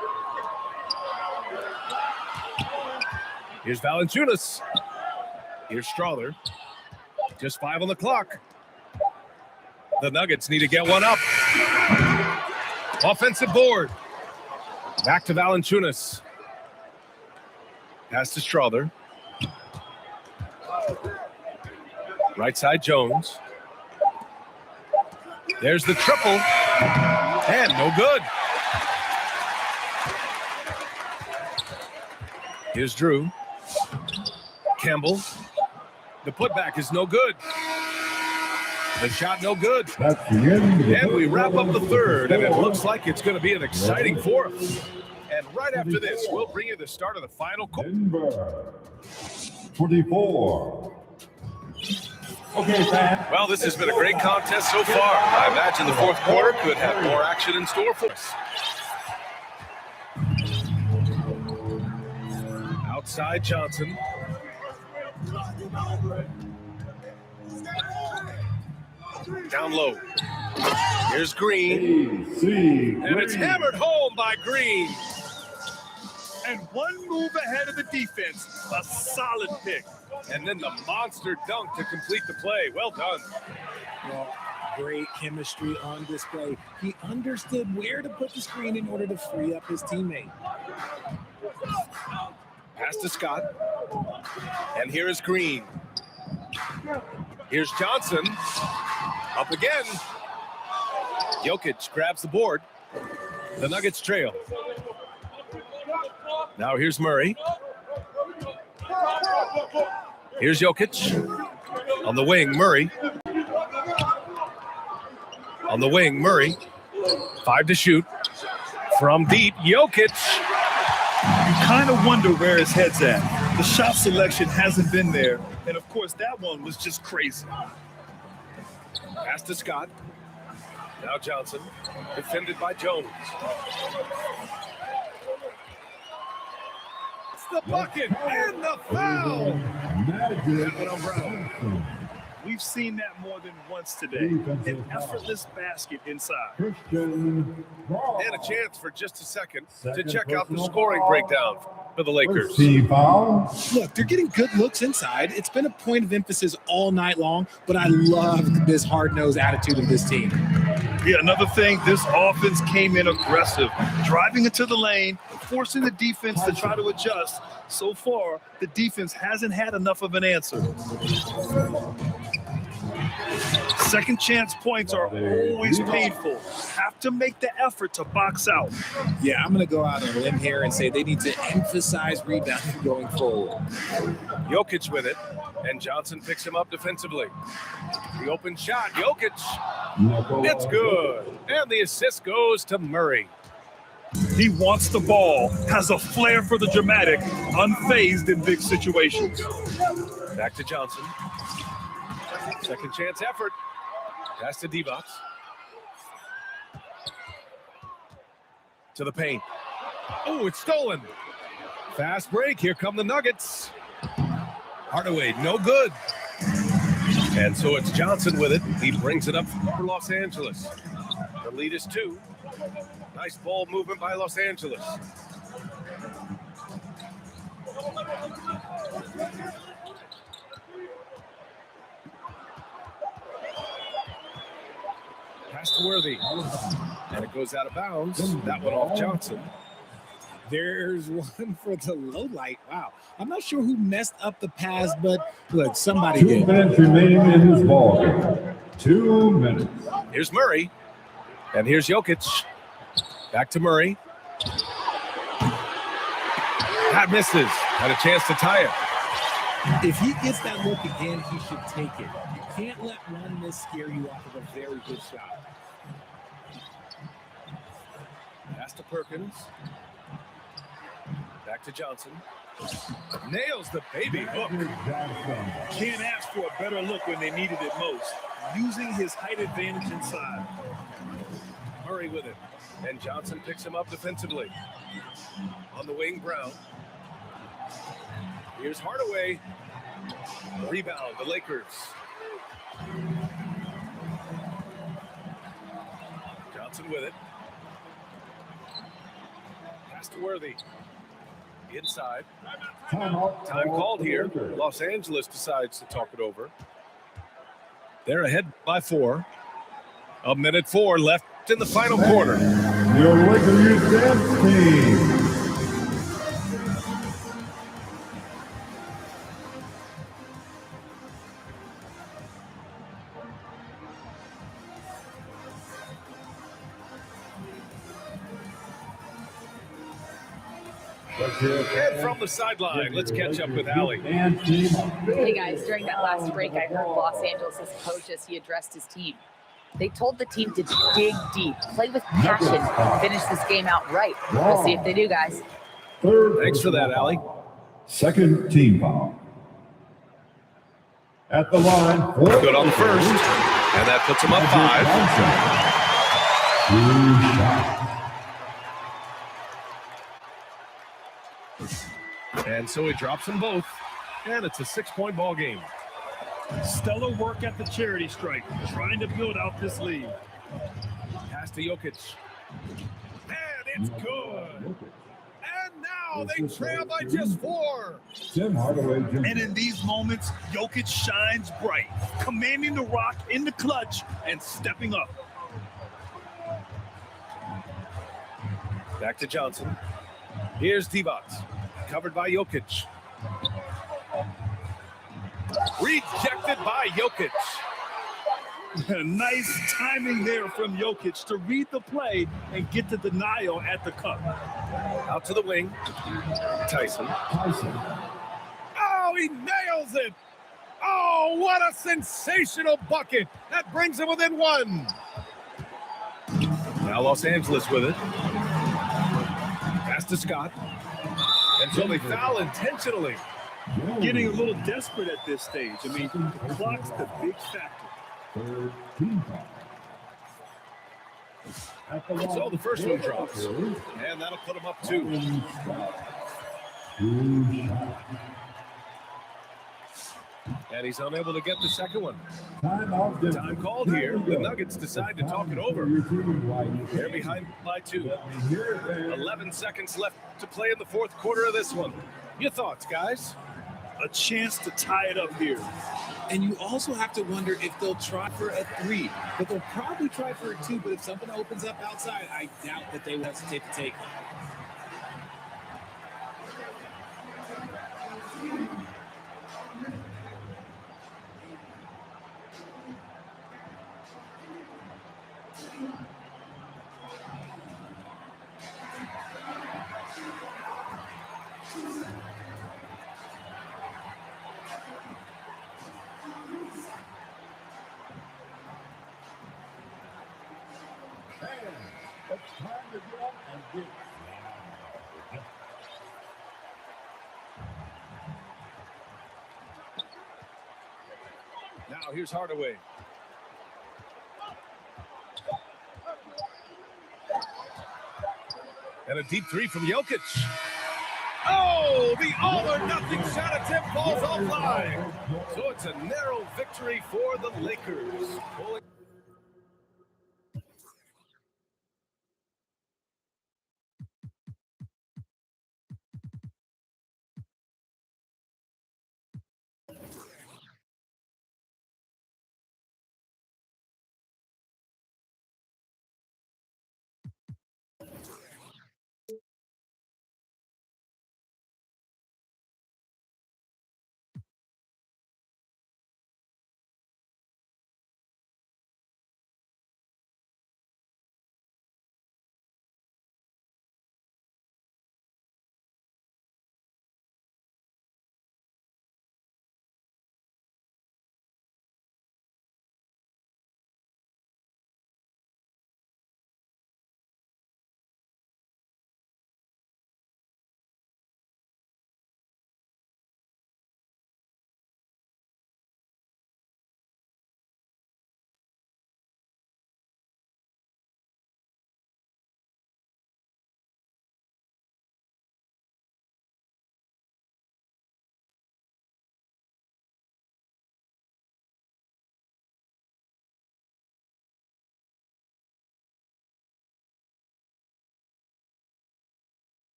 Here's Valanciunas. Here's Strother. Just 5 on the clock. The Nuggets need to get one up. Offensive board. Back to Valanciunas. Pass to Strother. Right side, Jones. There's the triple. And no good. Here's Drew. Campbell. The putback is no good. The shot no good. And we wrap up the third, and it looks like it's going to be an exciting fourth. And right after this, we'll bring you the start of the final quarter. Denver, 24. Okay, Sam. Well, this has been a great contest so far. I imagine the fourth quarter could have more action in store for us. Outside Johnson. Down low. Here's Green. And it's hammered home by Green. And one move ahead of the defense. A solid pick. And then the monster dunk to complete the play. Well done. Well, great chemistry on display. He understood where to put the screen in order to free up his teammate. Pass to Scott. And here is Green. Here's Johnson. Up again. Jokic grabs the board. The Nuggets trail. Now here's Murray. Here's Jokic. On the wing, Murray. On the wing, Murray. 5 to shoot. From deep, Jokic. You kind of wonder where his head's at. The shot selection hasn't been there. And of course, that one was just crazy. Pass to Scott. Now Johnson. Defended by Jones. It's the bucket and the foul. Magic. on Brown. We've seen that more than once today. An effortless basket inside. Christian Braun. And a chance for just a second to check out the scoring breakdown for the Lakers. First team foul. Look, they're getting good looks inside. It's been a point of emphasis all night long, but I love this hard-nosed attitude of this team. Yeah, another thing, this offense came in aggressive, driving into the lane, forcing the defense to try to adjust. So far, the defense hasn't had enough of an answer. Second chance points are always painful. Have to make the effort to box out. Yeah, I'm going to go out on a limb here and say they need to emphasize rebounding going forward. Jokic with it, and Johnson picks him up defensively. The open shot, Jokic. It's good. And the assist goes to Murray. He wants the ball, has a flair for the dramatic, unfazed in big situations. Back to Johnson. Second chance effort. Pass to Divac. To the paint. Oh, it's stolen. Fast break. Here come the Nuggets. Hardaway, no good. And so it's Johnson with it. He brings it up for Los Angeles. The lead is 2. Nice ball movement by Los Angeles. Pass to Worthy. And it goes out of bounds. That one off Johnson. There's one for the low light. Wow. I'm not sure who messed up the pass, but look, somebody 2 did. minutes remaining in this ball game. 2 minutes. Here's Murray. And here's Jokic. Back to Murray. That misses. Had a chance to tie it. If he gets that look again, he should take it. You can't let one miss scare you off of a very good shot. Pass to Perkins. Back to Johnson. Nails the baby hook. Can't ask for a better look when they needed it most. Using his height advantage inside. Murray with it. And Johnson picks him up defensively. On the wing, Brown. Here's Hardaway. Rebound, the Lakers. Johnson with it. Pass to Worthy. Inside. Time called here. Los Angeles decides to talk it over. They're ahead by 4. 1:04 left in the final quarter. Your Lakers dance team. And from the sideline, let's catch up with Allie. Hey guys, during that last break, I heard Los Angeles' coach as he addressed his team. They told the team to dig deep, play with passion, and finish this game out right. We'll see if they do, guys. Thanks for that, Allie. Second team foul. At the line. Good on the first. And that puts them up 5. And so he drops them both. And it's a 6-point ball game. Stellar work at the charity stripe, trying to build out this lead. Pass to Jokic. And it's good. And now they trail by just 4. And in these moments, Jokic shines bright, commanding the rock in the clutch and stepping up. Back to Johnson. Here's Divac. Covered by Jokic. Rejected by Jokic. Nice timing there from Jokic to read the play and get the denial at the cup. Out to the wing. Tyson. Oh, he nails it. Oh, what a sensational bucket. That brings him within 1. Now Los Angeles with it. Pass to Scott. And so they foul intentionally. Getting a little desperate at this stage. I mean, the clock's the big factor. So the first one drops. And that'll put him up 2. And he's unable to get the second one. Time called here. The Nuggets decide to talk it over. They're behind by 2. 11 seconds left to play in the fourth quarter of this one. Your thoughts, guys? A chance to tie it up here. And you also have to wonder if they'll try for a 3. But they'll probably try for a 2. But if something opens up outside, I doubt that they will hesitate to take it. Now here's Hardaway. And a deep 3 from Jokic. Oh, the all-or-nothing shot attempt falls offline. So it's a narrow victory for the Lakers.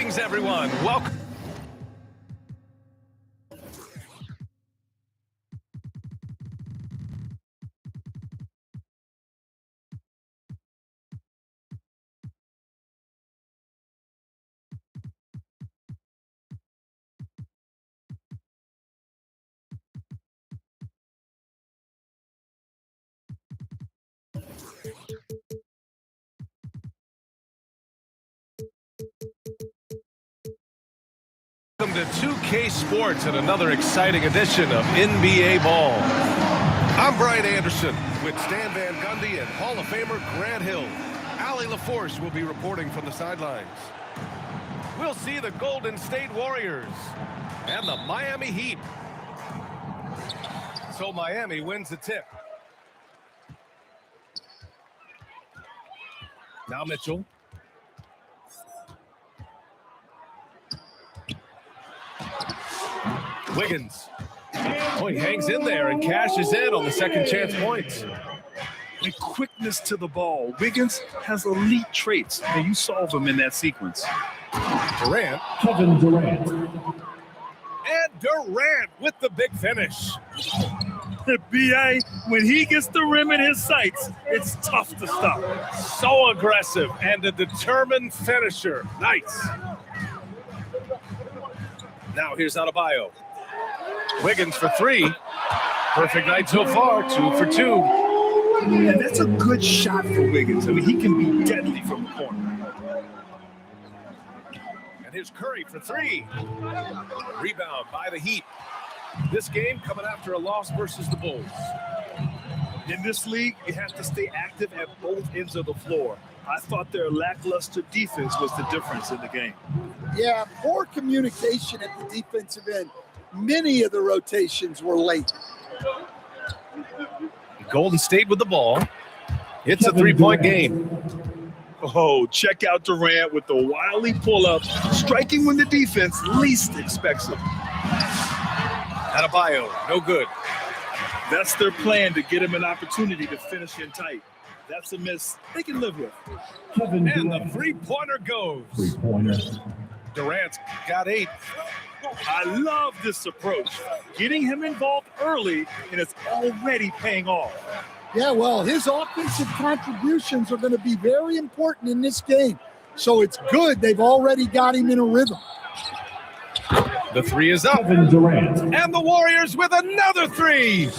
Greetings, everyone. Welcome. Welcome to 2K Sports and another exciting edition of NBA Ball. I'm Brian Anderson with Stan Van Gundy and Hall of Famer Grant Hill. Allie LaForce will be reporting from the sidelines. We'll see the Golden State Warriors and the Miami Heat. So Miami wins the tip. Now Mitchell. Wiggins. Oh, he hangs in there and cashes in on the second chance points. And quickness to the ball. Wiggins has elite traits, and you saw them in that sequence. Durant. Kevin Durant. And Durant with the big finish. B.A., when he gets the rim in his sights, it's tough to stop. So aggressive and a determined finisher. Nice. Now here's Adebayo. Wiggins for three. Perfect night so far, 2 for 2. And that's a good shot for Wiggins. I mean, he can be deadly from the corner. And here's Curry for three. Rebound by the Heat. This game coming after a loss versus the Bulls. In this league, you have to stay active at both ends of the floor. I thought their lackluster defense was the difference in the game. Yeah, poor communication at the defensive end. Many of the rotations were late. Golden State with the ball. It's a three-point game. Oh, check out Durant with the wily pull-up, striking when the defense least expects him. Adebayo, no good. That's their plan, to get him an opportunity to finish in tight. That's a miss they can live with. Kevin And Durant. the three-pointer goes. Three-pointer. Durant's got 8. I love this approach. Getting him involved early, and it's already paying off. Yeah, well, his offensive contributions are going to be very important in this game. So it's good they've already got him in a rhythm. The three is up. Kevin Durant. And the Warriors with another three.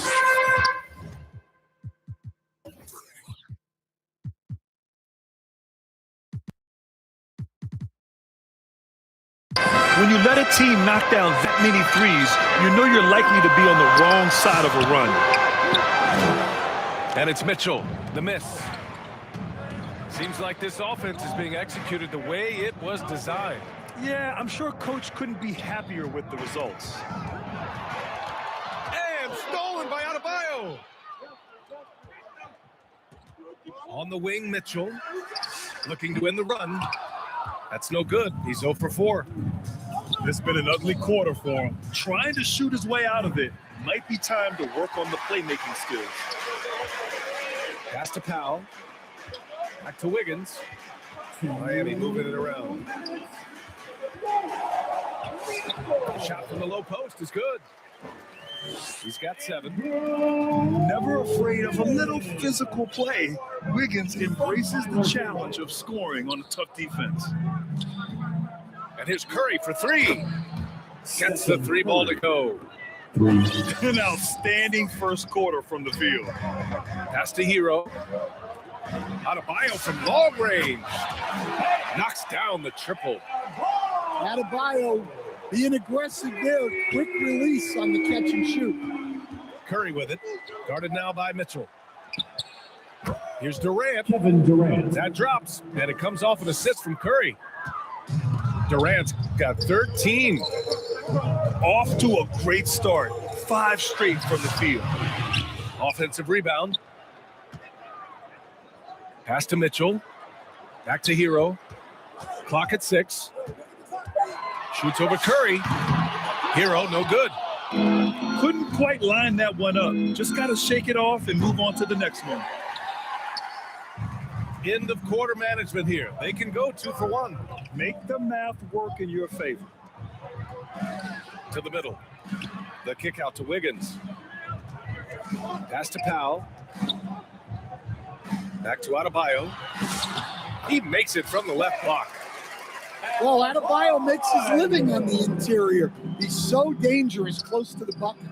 When you let a team knock down that many threes, you know you're likely to be on the wrong side of a run. And it's Mitchell, the miss. Seems like this offense is being executed the way it was designed. Yeah, I'm sure Coach couldn't be happier with the results. And stolen by Adebayo. On the wing, Mitchell. Looking to win the run. That's no good. He's 0 for 4. It's been an ugly quarter for him. Trying to shoot his way out of it. Might be time to work on the playmaking skills. Pass to Powell. Back to Wiggins. Miami moving it around. Shot from the low post is good. He's got 7. Never afraid of a little physical play, Wiggins embraces the challenge of scoring on a tough defense. And here's Curry for 3. Gets the 3 ball to go. An outstanding first quarter from the field. Pass to Hero. Adebayo from long range. Knocks down the triple. Adebayo being aggressive there. Quick release on the catch and shoot. Curry with it. Guarded now by Mitchell. Here's Durant. Kevin Durant. That drops, and it comes off an assist from Curry. Durant's got 13. Off to a great start. 5 straight from the field. Offensive rebound. Pass to Mitchell. Back to Hero. Clock at 6. Shoots over Curry. Hero, no good. Couldn't quite line that one up. Just got to shake it off and move on to the next one. End of quarter management here. They can go 2 for 1. Make the math work in your favor. To the middle. The kick out to Wiggins. Pass to Powell. Back to Adebayo. He makes it from the left block. Well, Adebayo makes his living on the interior. He's so dangerous close to the bucket.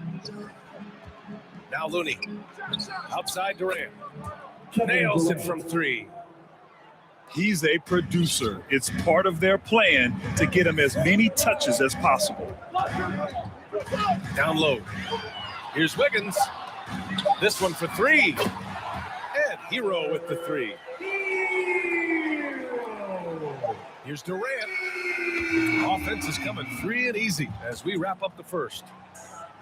Now Looney. Outside Durant. Nails it from 3. He's a producer. It's part of their plan to get him as many touches as possible. Down low. Here's Wiggins. This one for 3. And Hero with the 3. Here's Durant. Offense is coming free and easy as we wrap up the first.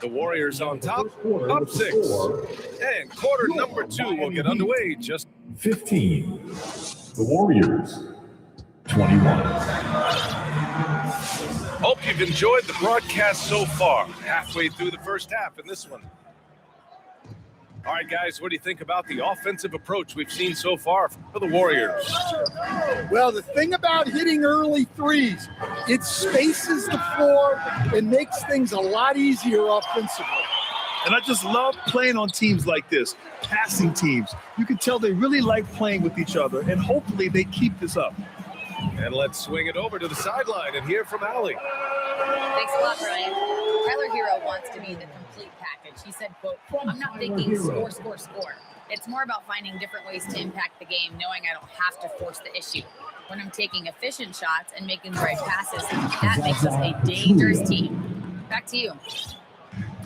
The Warriors on top, up 6. And quarter number 2 will get underway just 15. The Warriors, 21. Hope you've enjoyed the broadcast so far. Halfway through the first half in this one. All right, guys, what do you think about the offensive approach we've seen so far for the Warriors? Well, the thing about hitting early threes, it spaces the floor and makes things a lot easier offensively. And I just love playing on teams like this, passing teams. You can tell they really like playing with each other, and hopefully they keep this up. And let's swing it over to the sideline and hear from Allie. Thanks a lot, Brian. Tyler Hero wants to be the complete package. He said, quote, I'm not thinking score, score, score. It's more about finding different ways to impact the game, knowing I don't have to force the issue. When I'm taking efficient shots and making the right passes, that makes us a dangerous team. Back to you.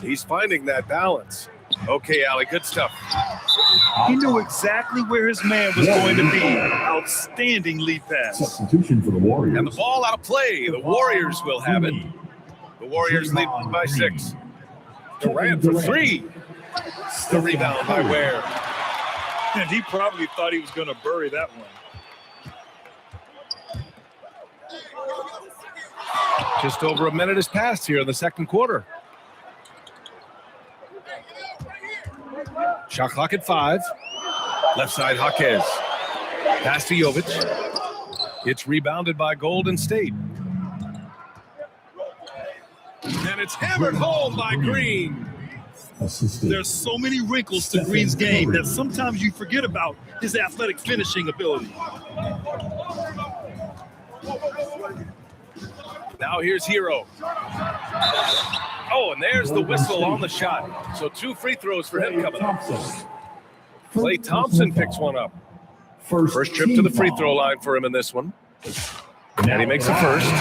He's finding that balance. Okay, Allie, good stuff. He knew exactly where his man was going to be. Outstanding lead pass. Substitution for the Warriors. And the ball out of play. The Warriors will have it. The Warriors lead by 6. Durant for 3. The rebound by Ware. And he probably thought he was going to bury that one. Just over a minute has passed here in the second quarter. Shot clock at 5. Left side, Jaquez. Pass to Jovic. It's rebounded by Golden State. And it's hammered home by Green. There's so many wrinkles to Green's game that sometimes you forget about his athletic finishing ability. Now here's Hero. Oh, and there's the whistle on the shot. So 2 free throws for him coming up. Klay Thompson picks one up. First trip to the free throw line for him in this one. And he makes the first.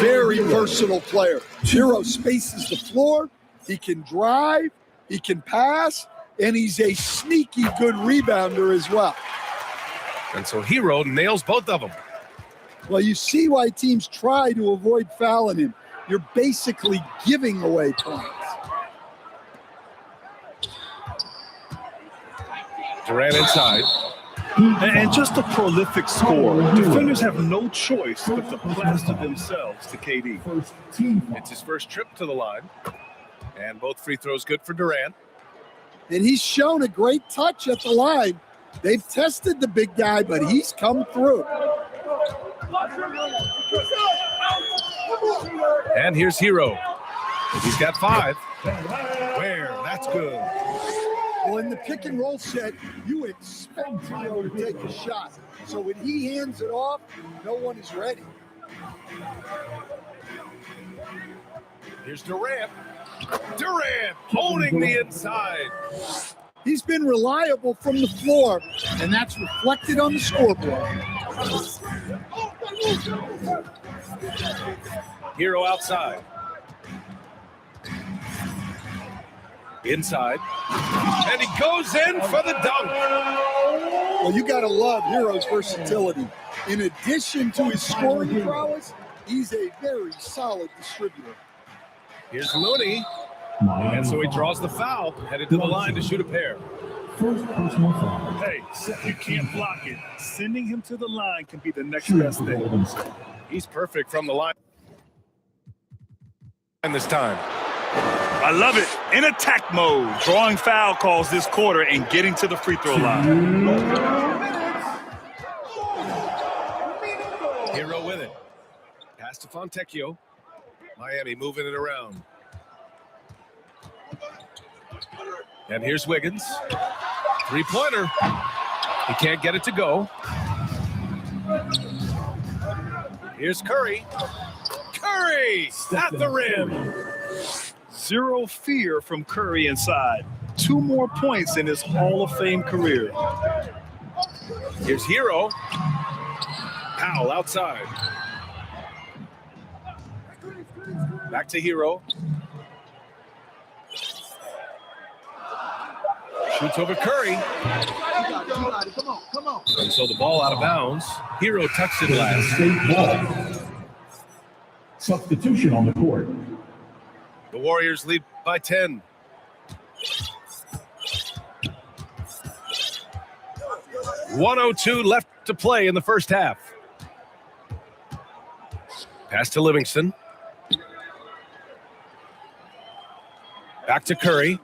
Very versatile player. Hero spaces the floor. He can drive. He can pass. And he's a sneaky good rebounder as well. And so Hero nails both of them. Well, you see why teams try to avoid fouling him. You're basically giving away points. Durant inside. And just a prolific scorer. Defenders have no choice but to plaster themselves to KD. It's his first trip to the line. And both free throws good for Durant. And he's shown a great touch at the line. They've tested the big guy, but he's come through. And here's Hero. He's got 5. Where? That's good. Well, in the pick and roll set, you expect Hero to take a shot. So when he hands it off, no one is ready. Here's Durant. Durant owning the inside. He's been reliable from the floor, and that's reflected on the scoreboard. Hero outside. Inside. And he goes in for the dunk. Well, you got to love Hero's versatility. In addition to his scoring prowess, he's a very solid distributor. Here's Looney. And so he draws the foul, headed to the line to shoot a pair. First personal foul. Hey, you can't block it. Sending him to the line can be the next best thing. He's perfect from the line. And this time. I love it. In attack mode, drawing foul calls this quarter and getting to the free throw line. Hero with it. to Fontecchio. Miami moving it around. And here's Wiggins. Three-pointer. He can't get it to go. Here's Curry. Curry at the rim. Zero fear from Curry inside. 2 more points in his Hall of Fame career. Here's Hero. Powell outside. Back to Hero. Shoots over Curry. And so the ball out of bounds. Hero touched it last. State ball. Substitution on the court. The Warriors lead by 10. .102 left to play in the first half. Pass to Livingston. Back to Curry.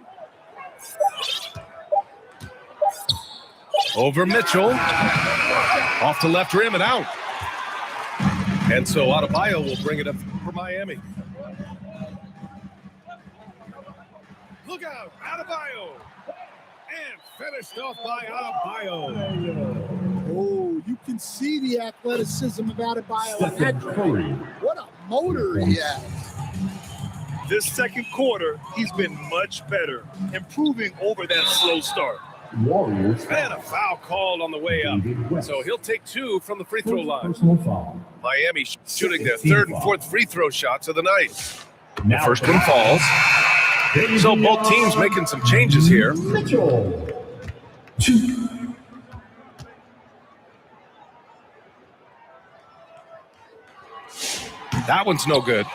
Over Mitchell. Off the left rim and out. And so Adebayo will bring it up for Miami. Look out, Adebayo. And finished off by Adebayo. Oh, you can see the athleticism of Adebayo. Stephen Curry. What a motor he has. This second quarter, he's been much better, improving over that slow start. Warriors. And a foul called on the way up. So he'll take 2 from the free throw line. Personal foul. Miami shooting their 3rd and 4th free throw shots of the night. Now The first one falls. So both teams making some changes here. Mitchell. 2. That one's no good.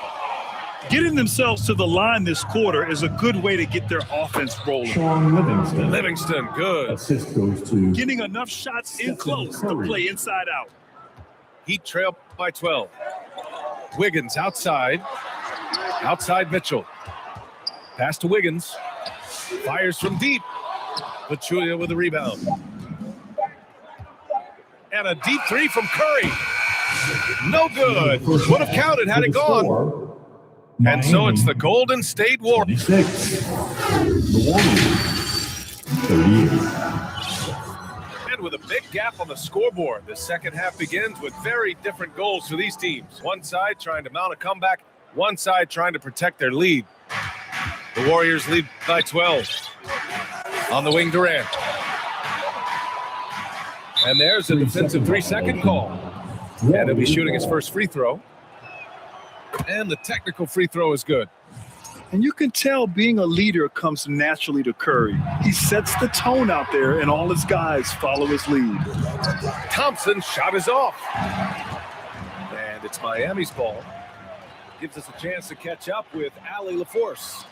Getting themselves to the line this quarter is a good way to get their offense rolling. Sean Livingston. Livingston, good. Assist goes to Getting enough shots in close to play inside out. Heat trail by 12. Wiggins outside. Outside Mitchell. Pass to Wiggins. Fires from deep. Pachulia with the rebound. And a deep 3 from Curry. No good. Would have counted had it gone. And so it's the Golden State Warriors. 26. The Warriors. 38. And with a big gap on the scoreboard, the second half begins with very different goals for these teams. One side trying to mount a comeback, one side trying to protect their lead. The Warriors lead by 12. On the wing, Durant. And there's a defensive 3-second call. And he'll be shooting his first free throw. And the technical free throw is good. And you can tell being a leader comes naturally to Curry. He sets the tone out there, and all his guys follow his lead. Thompson's shot is off. And it's Miami's ball. Gives us a chance to catch up with Allie LaForce.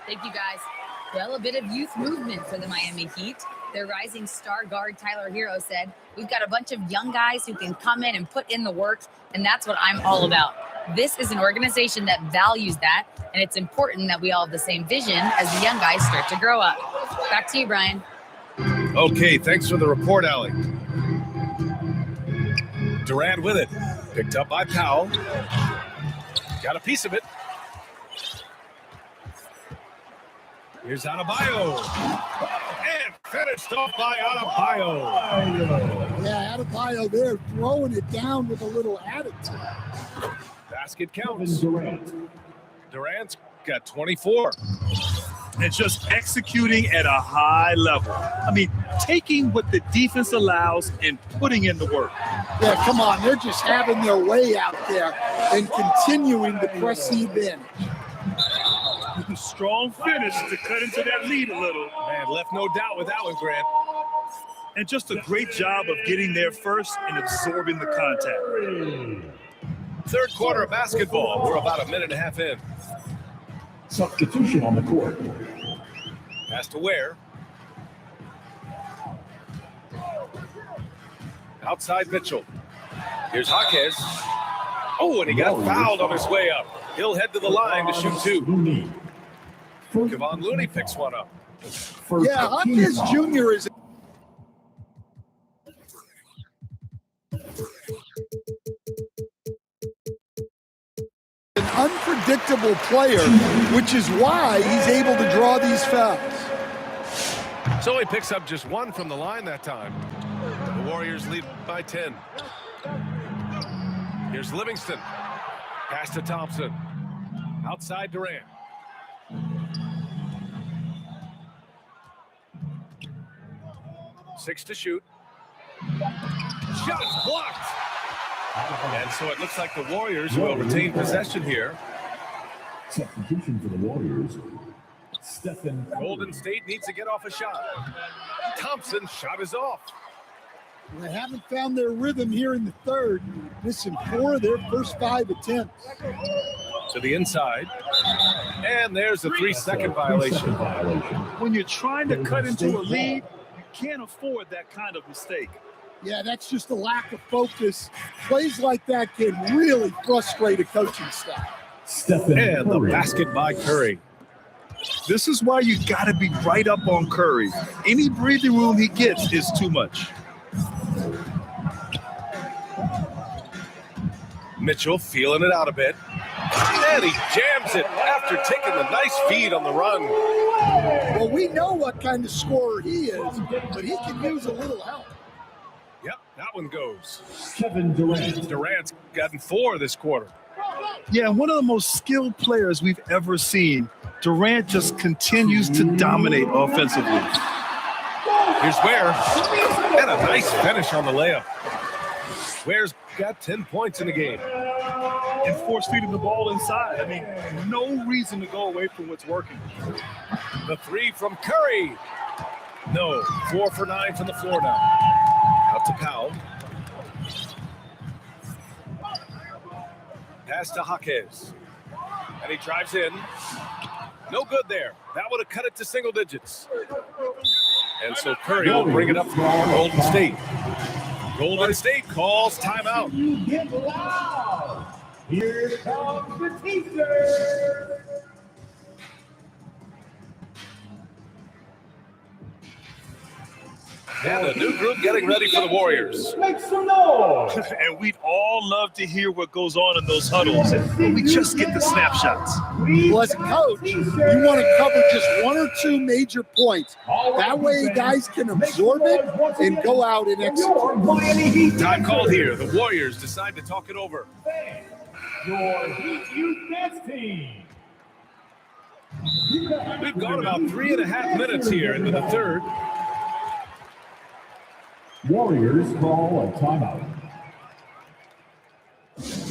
Thank you, guys. Well, a bit of youth movement for the Miami Heat. Their rising star guard, Tyler Hero, said, "We've got a bunch of young guys who can come in and put in the work, and that's what I'm all about." This is an organization that values that, and it's important that we all have the same vision as the young guys start to grow up. Back to you, Brian. Okay, thanks for the report, Allie. Durant with it. Picked up by Powell. Got a piece of it. Here's Adebayo. And finished off by Adebayo. Yeah, Adebayo there throwing it down with a little attitude. Basket counts. Durant's got 24. And just executing at a high level. I mean, taking what the defense allows and putting in the work. Yeah, come on. They're just having their way out there and continuing to press in. Strong finish to cut into that lead a little. Man, left no doubt with that one, Grant. And just a great job of getting there first and absorbing the contact. Third quarter of basketball. We're about a minute and a half in. Substitution on the court. Pass to Ware. Outside Mitchell. Here's Jaquez. Oh, and he got fouled on his way up. He'll head to the line to shoot 2. Kevon Looney picks one up. Yeah, Jaquez Jr. is An unpredictable player, which is why he's able to draw these fouls. So he picks up just one from the line that time. The Warriors lead by 10. Here's Livingston. Pass to Thompson. Outside Durant. Six to shoot. Shot is blocked. And so it looks like the Warriors will retain possession here. Substitution for the Warriors. Stephen Golden State needs to get off a shot. Thompson's shot is off. They haven't found their rhythm here in the third. Missing 4 of their first 5 attempts. To the inside. And there's a 3-second violation. When you're trying to cut into a lead, you can't afford that kind of mistake. Yeah, that's just a lack of focus. Plays like that can really frustrate a coaching staff. And the basket by Curry. This is why you got to be right up on Curry. Any breathing room he gets is too much. Mitchell feeling it out a bit. And he jams it after taking the nice feed on the run. Well, we know what kind of scorer he is, but he can use a little help. Yep, that one goes. Kevin Durant. Durant's gotten 4 this quarter. Yeah, one of the most skilled players we've ever seen. Durant just continues to dominate offensively. Here's Ware. And a nice finish on the layup. Ware's got 10 points in the game. And force feeding the ball inside. I mean, no reason to go away from what's working. The 3 from Curry. No, 4 for 9 from the floor now. Out to Powell. Pass to Jaquez. And he drives in. No good there. That would have cut it to single digits. And so Curry will bring it up for Golden State. Golden State calls timeout. You get loud. Here comes the teaser. And a new group getting ready for the Warriors. Make some noise. And we'd all love to hear what goes on in those huddles. And we just get the snapshots. Well, as a coach, you want to cover just 1 or 2 major points. That way guys can absorb it and go out and execute. Time called here. The Warriors decide to talk it over. Your Heat Youth Dance Team. We've gone about 3.5 minutes here into the third. Warriors call a timeout.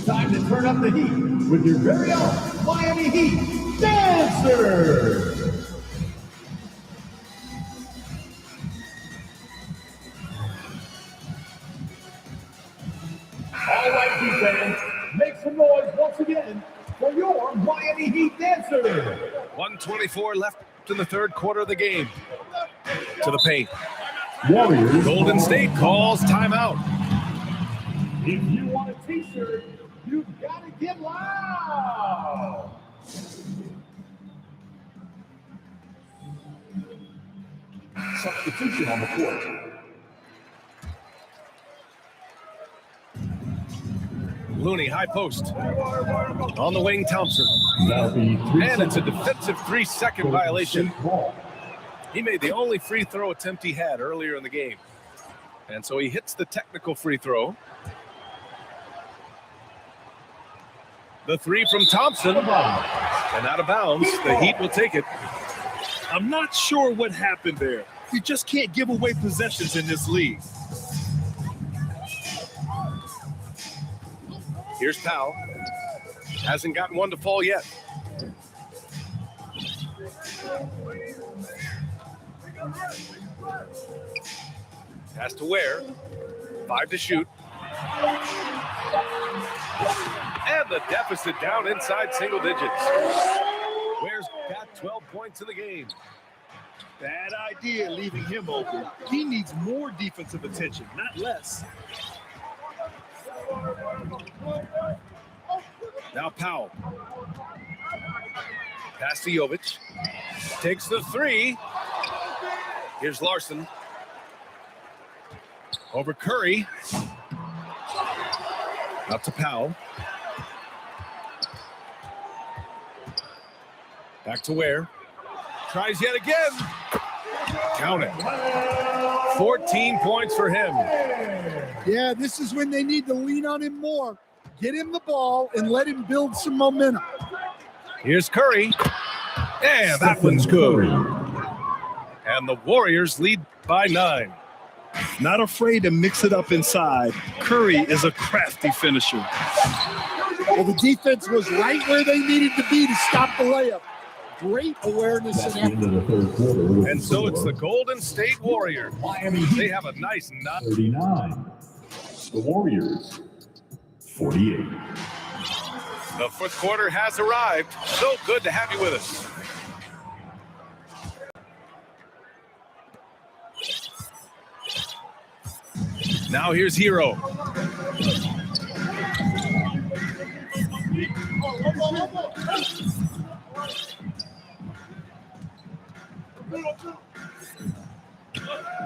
Time to turn up the heat with your very own Miami Heat Dancer. All right, Heat fans, make some noise once again for your Miami Heat Dancer. 1:24 left in the third quarter of the game. To the paint. Warriors. Golden State calls timeout. If you want a t-shirt, you've got to get loud. Substitution on the court. Looney, high post. On the wing, Thompson. That'll be 3 And it's a seconds. defensive 3-second violation. He made the only free throw attempt he had earlier in the game. And so he hits the technical free throw. The 3 from Thompson. And out of bounds. The Heat will take it. I'm not sure what happened there. You just can't give away possessions in this league. Here's Powell. Hasn't gotten one to fall yet. Pass to Ware. 5 to shoot. And the deficit down inside single digits. Ware's got 12 points in the game. Bad idea leaving him open. He needs more defensive attention, not less. Now Powell. Pass to Jovic. Takes the 3. Here's Larson. Over Curry. Up to Powell. Back to Ware. Tries yet again. Count it. 14 points for him. Yeah, this is when they need to lean on him more. Get him the ball and let him build some momentum. Here's Curry. And that one's good. And the Warriors lead by 9. Not afraid to mix it up inside. Curry is a crafty finisher. Well, the defense was right where they needed to be to stop the layup. Great awareness and effort. And so it's the Golden State Warriors. They have a nice 39. The Warriors, 48. The fourth quarter has arrived. So good to have you with us. Now here's Hero.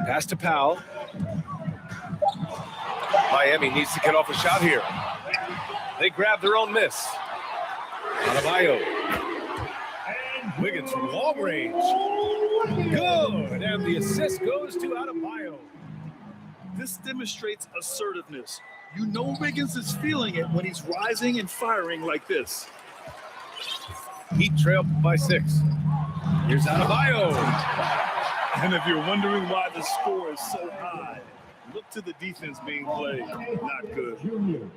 Pass to Powell. Miami needs to get off a shot here. They grab their own miss. Adebayo. Wiggins from long range. Good. And the assist goes to Adebayo. This demonstrates assertiveness. You know Wiggins is feeling it when he's rising and firing like this. Heat trail by 6. Here's Adebayo. And if you're wondering why the score is so high, look to the defense being played. Not good.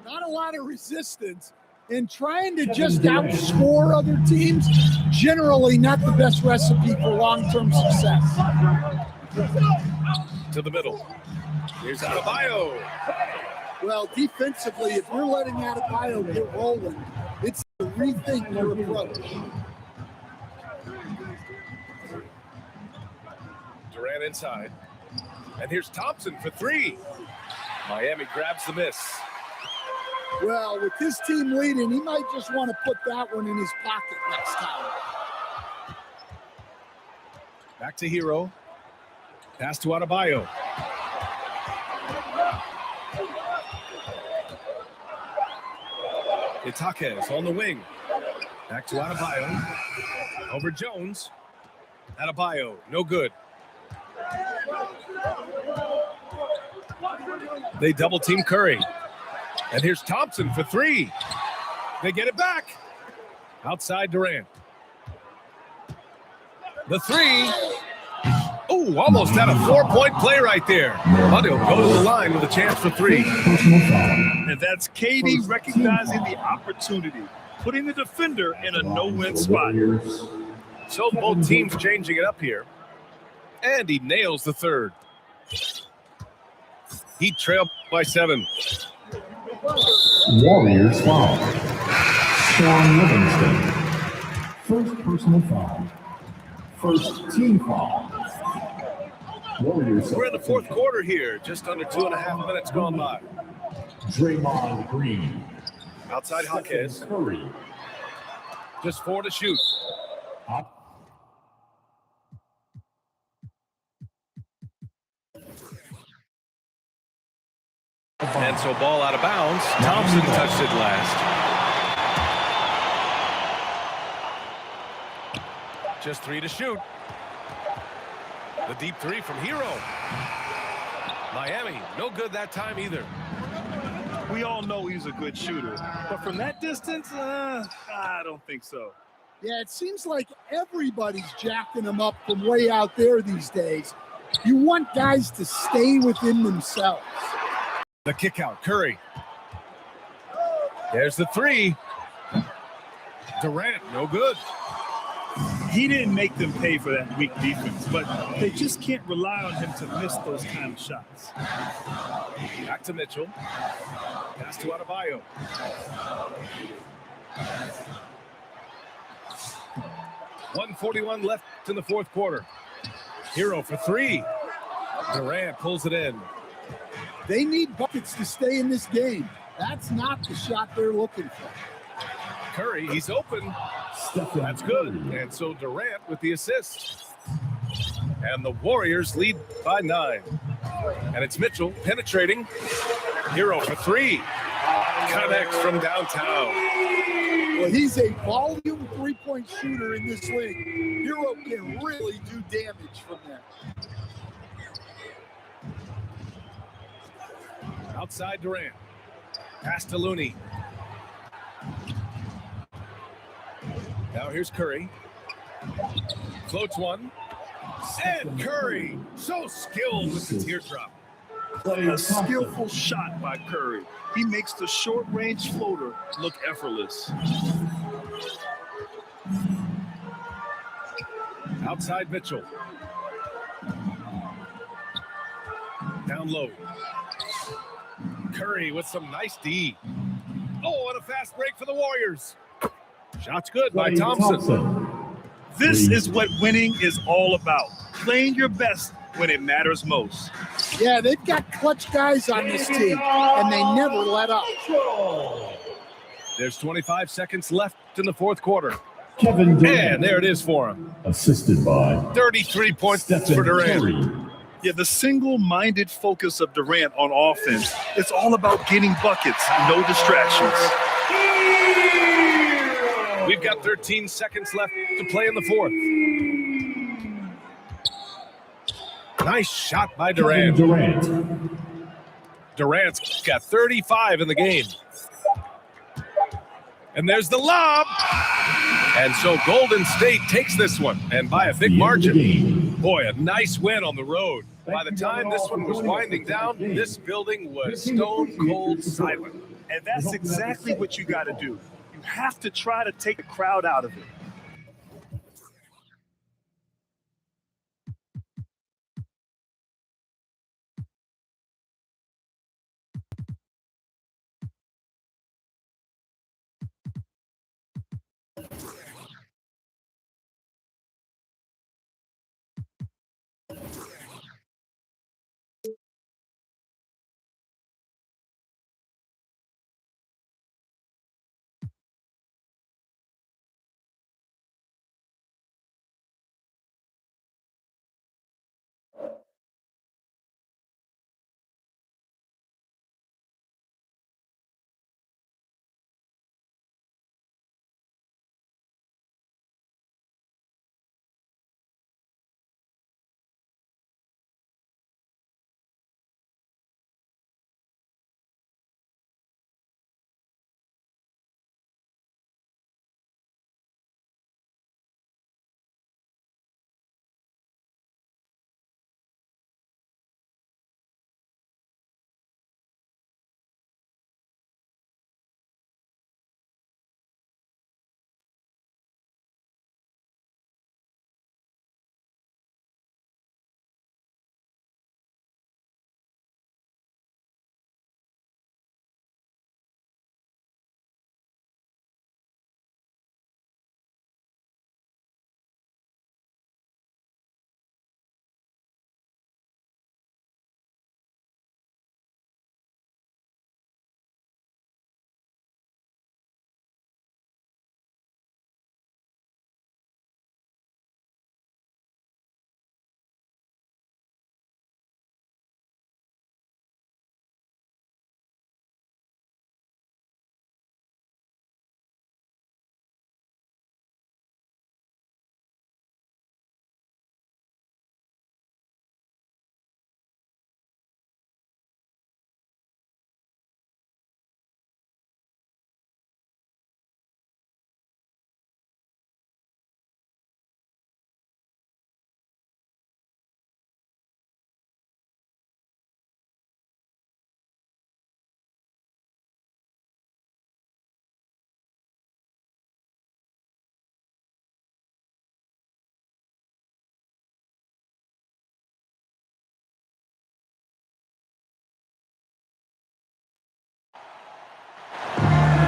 Not a lot of resistance. And trying to just outscore other teams, generally not the best recipe for long-term success. To the middle. Here's Adebayo. Well, defensively, if you're letting Adebayo get rolling, it's to rethink your approach. Durant inside. And here's Thompson for 3. Miami grabs the miss. Well, with his team leading, he might just want to put that one in his pocket next time. Back to Hero. Pass to Adebayo. Itaquez on the wing. Back to Adebayo. Over Jones. Adebayo, no good. They double team Curry. And here's Thompson for 3. They get it back. Outside Durant. The 3. Oh, almost had a 4-point play right there. But he'll go to the line with a chance for 3. And that's KD recognizing the opportunity, putting the defender in a no-win spot. So both teams changing it up here. And he nails the 3rd. He trailed by 7. Warriors foul. Sean Livingston. First personal foul. First team foul. Warriors. We're in the fourth quarter here. Just under 2.5 minutes gone by. Draymond Green. Outside Jaquez. Curry. Just 4 to shoot. And so ball out of bounds. Thompson touched it last. Just 3 to shoot. The deep 3 from Hero. Miami, no good that time either. We all know he's a good shooter, but from that distance, I don't think so. Yeah, it seems like everybody's jacking him up from way out there these days. You want guys to stay within themselves. The kick out, Curry. There's the 3. Durant, no good. He didn't make them pay for that weak defense, but they just can't rely on him to miss those kind of shots. Back to Mitchell. Pass to Adebayo. .141 left in the fourth quarter. Hero for 3. Durant pulls it in. They need buckets to stay in this game. That's not the shot they're looking for. Curry, he's open. That's good. And so Durant with the assist. And the Warriors lead by 9. And it's Mitchell penetrating. Hero for 3. Connects from downtown. Well, he's a volume three-point shooter in this league. Hero can really do damage from that. Outside Durant. Pass to Looney. Now here's Curry. Floats one. And Curry, so skilled with the teardrop. A skillful shot by Curry. He makes the short-range floater look effortless. Outside Mitchell. Down low. Curry with some nice D. Oh, and a fast break for the Warriors. Shot's good by Thompson. This is what winning is all about. Playing your best when it matters most. Yeah, they've got clutch guys on this team, and they never let up. There's 25 seconds left in the fourth quarter. Kevin Durant. And there it is for him. Assisted by 33 points Stephen for Durant. Curry. Yeah, the single-minded focus of Durant on offense, it's all about getting buckets, no distractions. We've got 13 seconds left to play in the fourth. Nice shot by Kevin Durant. Durant. Durant's got 35 in the game. And there's the lob. And so Golden State takes this one, and by a big margin. Boy, a nice win on the road. By the time this one was winding down, this building was stone cold silent. And that's exactly what you got to do. You have to try to take the crowd out of it.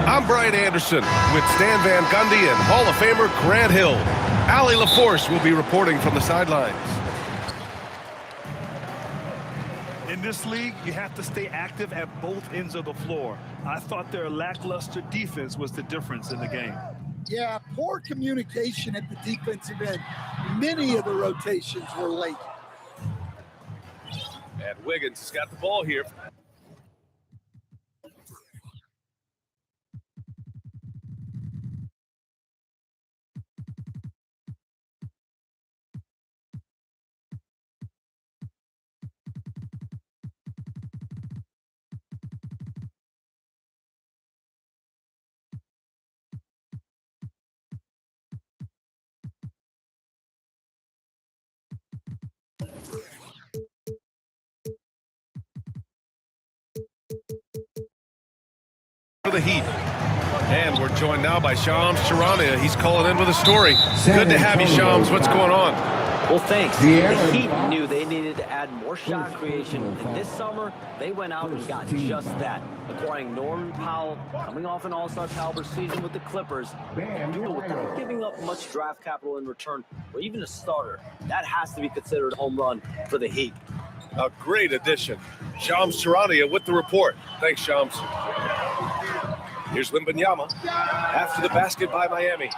I'm Brian Anderson with Stan Van Gundy and Hall of Famer Grant Hill. Allie LaForce will be reporting from the sidelines. In this league, you have to stay active at both ends of the floor. I thought their lackluster defense was the difference in the game. Yeah, poor communication at the defensive end. Many of the rotations were late. And Wiggins has got the ball here. For the Heat. And we're joined now by Shams Charania. He's calling in with a story. Good to have you, Shams. What's going on? Well, thanks. The Heat knew they needed to add more shot creation, and this summer they went out and got just that, acquiring Norman Powell, coming off an all-star caliber season with the Clippers, without giving up much draft capital in return, or even a starter. That has to be considered a home run for the Heat. A great addition. Shams Charania with the report. Thanks, Shams. Here's Wembanyama after the basket by Miami.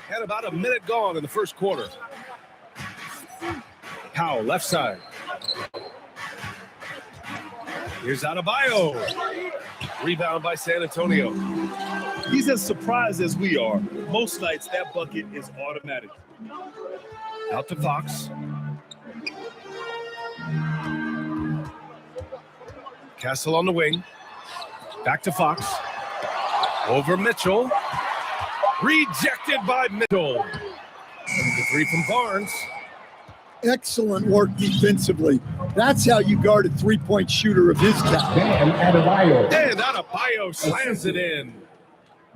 Had about a minute gone in the first quarter. Powell, left side. Here's Adebayo. Rebound by San Antonio. He's as surprised as we are. Most nights, that bucket is automatic. Out to Fox. Castle on the wing. Back to Fox. Over Mitchell. Rejected by Mitchell. The three from Barnes. Excellent work defensively. That's how you guard a three-point shooter of his caliber. And Adebayo. And Adebayo slams it in.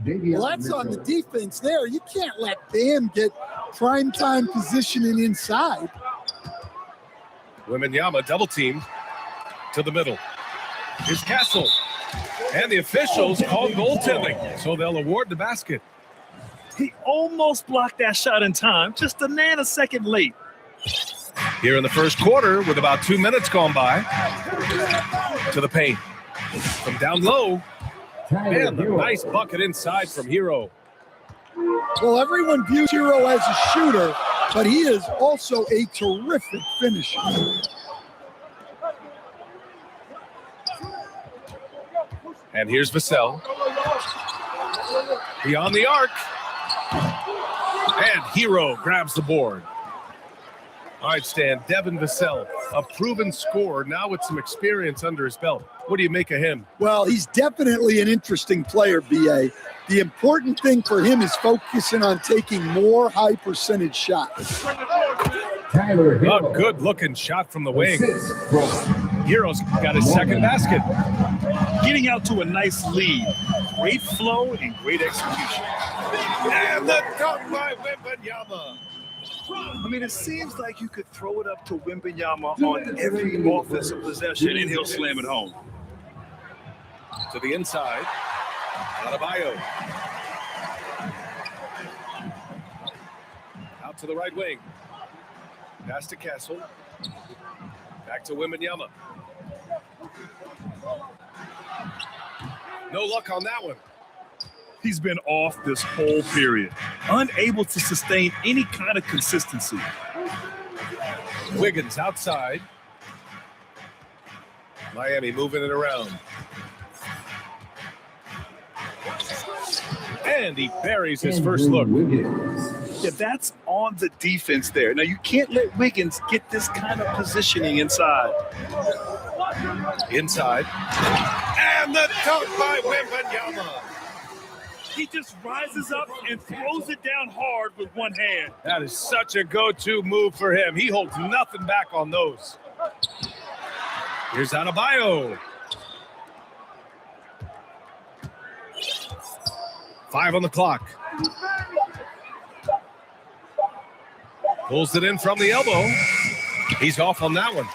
Well, that's on the defense there. You can't let Bam get primetime positioning inside. Wembanyama double teamed to the middle. Here's Castle. And the officials call goaltending, so they'll award the basket. He almost blocked that shot in time, just a nanosecond late. Here in the first quarter, with about 2 minutes gone by, to the paint. From down low, and a nice bucket inside from Hero. Well, everyone views Hero as a shooter, but he is also a terrific finisher. And here's Vassell. Beyond the arc. And Hero grabs the board. All right, Stan, Devin Vassell, a proven scorer, now with some experience under his belt. What do you make of him? Well, he's definitely an interesting player, B.A. The important thing for him is focusing on taking more high-percentage shots. Tyler Hero. A good-looking shot from the wing. Hero's got his second basket. Getting out to a nice lead. Great flow and great execution. And the dunk by Wembanyama. I mean, it seems like you could throw it up to Wembanyama on every offensive possession and he'll slam it home. To the inside. Adebayo. Out to the right wing. Pass to Castle. Back to Wembanyama. No luck on that one. He's been off this whole period, unable to sustain any kind of consistency. Wiggins outside. Miami moving it around. And he buries his first look. Yeah, that's on the defense there. Now, you can't let Wiggins get this kind of positioning inside. Inside. And the dunk by Wembanyama. He just rises up and throws it down hard with one hand. That is such a go-to move for him. He holds nothing back on those. Here's Adebayo. 5 on the clock. Pulls it in from the elbow. He's off on that one.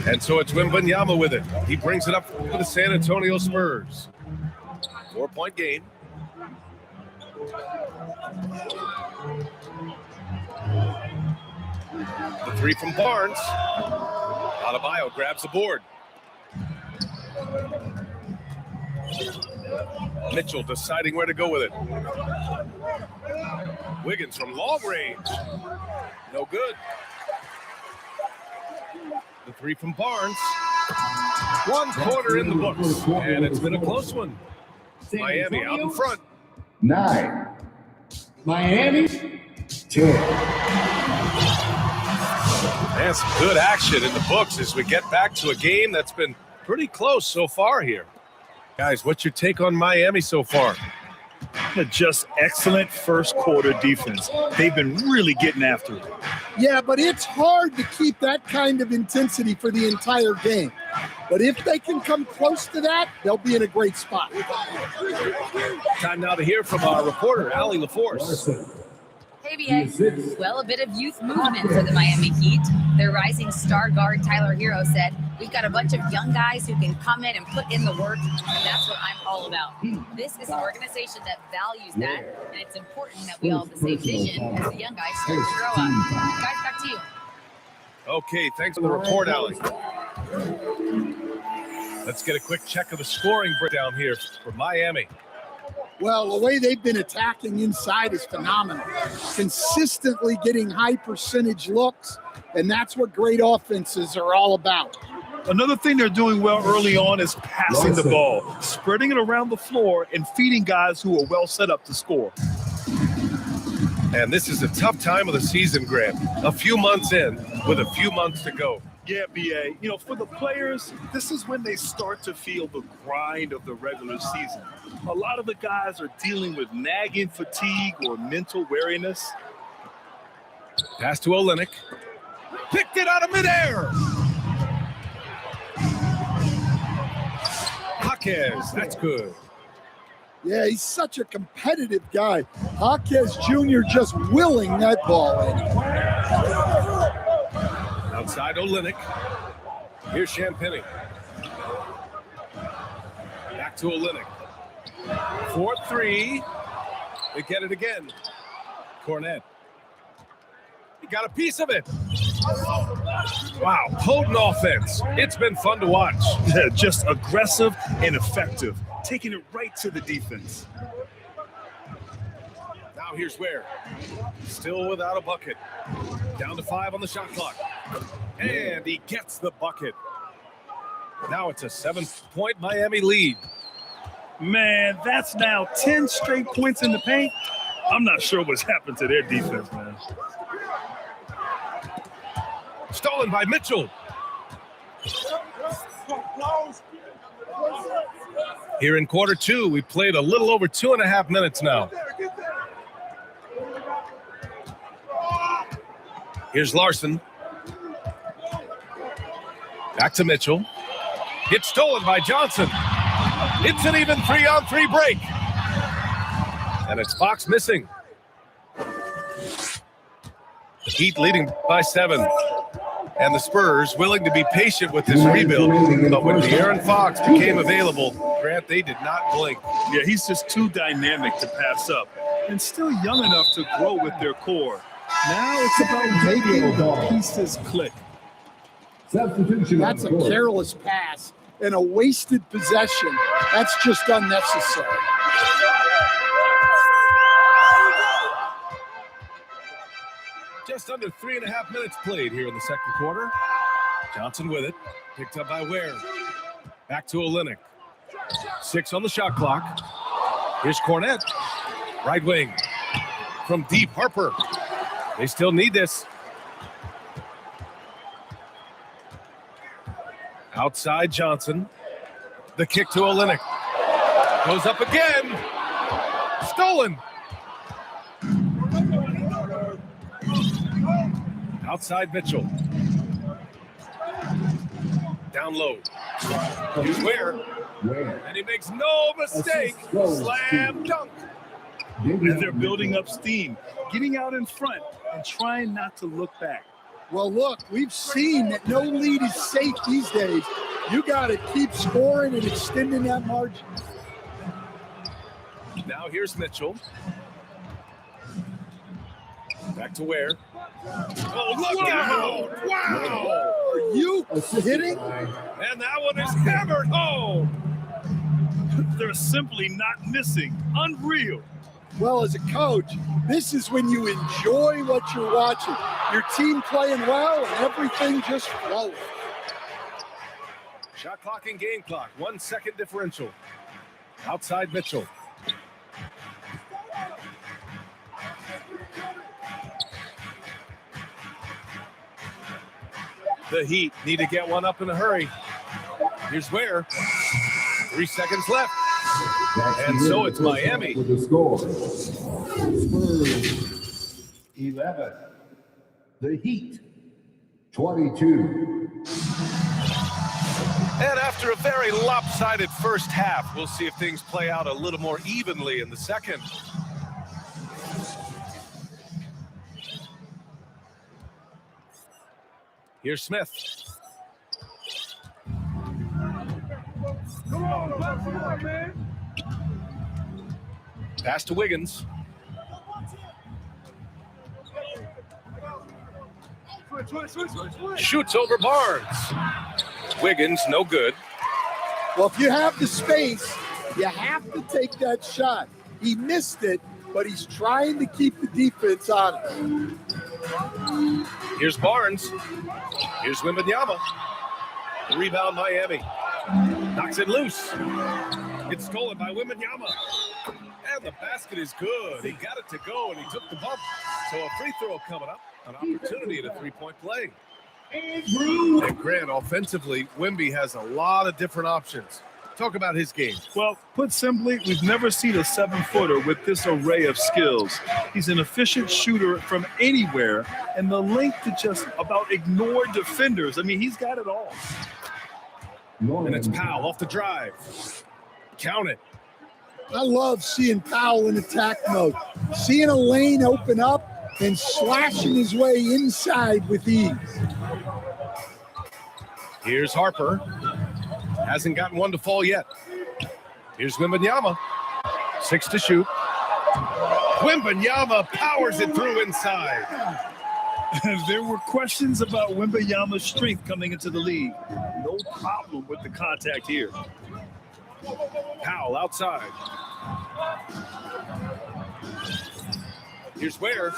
And so it's Wembanyama with it. He brings it up for the San Antonio Spurs. 4-point game. The three from Barnes. Adebayo grabs the board. Mitchell deciding where to go with it. Wiggins from long range. No good. The three from Barnes. 1 quarter in the books. And it's been a close one. Miami out in front. 9. Miami 10. And some good action in the books as we get back to a game that's been pretty close so far here. Guys, what's your take on Miami so far? Just excellent first quarter defense. They've been really getting after it. Yeah, but it's hard to keep that kind of intensity for the entire game. But if they can come close to that, they'll be in a great spot. Time now to hear from our reporter, Allie LaForce. Hey, BA. Well, a bit of youth movement for the Miami Heat. Their rising star guard, Tyler Hero, said, "We've got a bunch of young guys who can come in and put in the work, and that's what I'm all about." This is an organization that values that, and it's important that we all have the same vision as the young guys start to grow up. Guys, back to you. Okay, thanks for the report, Allie. Let's get a quick check of the scoring breakdown here for Miami. Well, the way they've been attacking inside is phenomenal. Consistently getting high percentage looks, and that's what great offenses are all about. Another thing they're doing well early on is passing the ball, spreading it around the floor, and feeding guys who are well set up to score. And this is a tough time of the season, Grant. A few months in with a few months to go. Yeah, BA. For the players, this is when they start to feel the grind of the regular season. A lot of the guys are dealing with nagging fatigue or mental weariness. Pass to Olynyk. Picked it out of midair. Jaquez, that's good. Yeah, he's such a competitive guy. Jaquez Jr. just willing that ball in. Outside Olynyk. Here's Champagnie. Back to Olynyk. 4-3. They get it again. Cornet. He got a piece of it. Wow, potent offense. It's been fun to watch. Just aggressive and effective, taking it right to the defense. Now here's Ware. Still without a bucket. Down to 5 on the shot clock. And he gets the bucket. Now it's a 7-point Miami lead. Man, that's now 10 straight points in the paint. I'm not sure what's happened to their defense, man. Stolen by Mitchell. Here in quarter two, we played a little over 2.5 minutes now. Here's Larson. Back to Mitchell. It's stolen by Johnson. It's an even 3-on-3 break. And it's Fox missing. The Heat leading by 7. And the Spurs willing to be patient with this rebuild. But when De'Aaron Fox became available, Grant, they did not blink. Yeah, he's just too dynamic to pass up. And still young enough to grow with their core. Now it's about making the pieces click. That's a careless pass and a wasted possession. That's just unnecessary. Just under 3.5 minutes played here in the second quarter. Johnson with it. Picked up by Ware. Back to Olynyk. 6 on the shot clock. Here's Cornet. Right wing. From deep, Harper. They still need this. Outside Johnson. The kick to Olynyk. Goes up again. Stolen. Outside Mitchell. Down low. Here's Ware. And he makes no mistake. Slam dunk. And they're building up steam, getting out in front and trying not to look back. Well, look, we've seen that no lead is safe these days. You got to keep scoring and extending that margin. Now here's Mitchell. Back to Ware. Oh, look out! Wow! Are you kidding? And that one is hammered home. They're simply not missing. Unreal. Well, as a coach, this is when you enjoy what you're watching. Your team playing well and everything just flowing. Shot clock and game clock. 1 second differential. Outside Mitchell. The Heat need to get one up in a hurry. Here's Ware. 3 seconds left. And so it's Miami. With the score, Spurs 11, the Heat 22. And after a very lopsided first half, we'll see if things play out a little more evenly in the second. Here's Smith. Come on, man. Pass to Wiggins. Shoots over Barnes. Wiggins, no good. Well, if you have the space, you have to take that shot. He missed it, but he's trying to keep the defense on it. Here's Barnes. Here's Wembanyama. Rebound Miami. Knocks it loose. It's stolen by Wembanyama. And the basket is good. He got it to go, and he took the bump. So a free throw coming up. An opportunity at a three-point play. And Grant, offensively, Wemby has a lot of different options. Talk about his game. Well, put simply, we've never seen a 7-footer with this array of skills. He's an efficient shooter from anywhere, and the length to just about ignore defenders. I mean, he's got it all. And it's Powell off the drive. Count it. I love seeing Powell in attack mode, seeing a lane open up and slashing his way inside with ease. Here's Harper. Hasn't gotten one to fall yet. Here's Wembanyama. 6 to shoot. Wembanyama powers it through inside. There were questions about Wembanyama's strength coming into the league. No problem with the contact here. Powell outside. Here's Ware.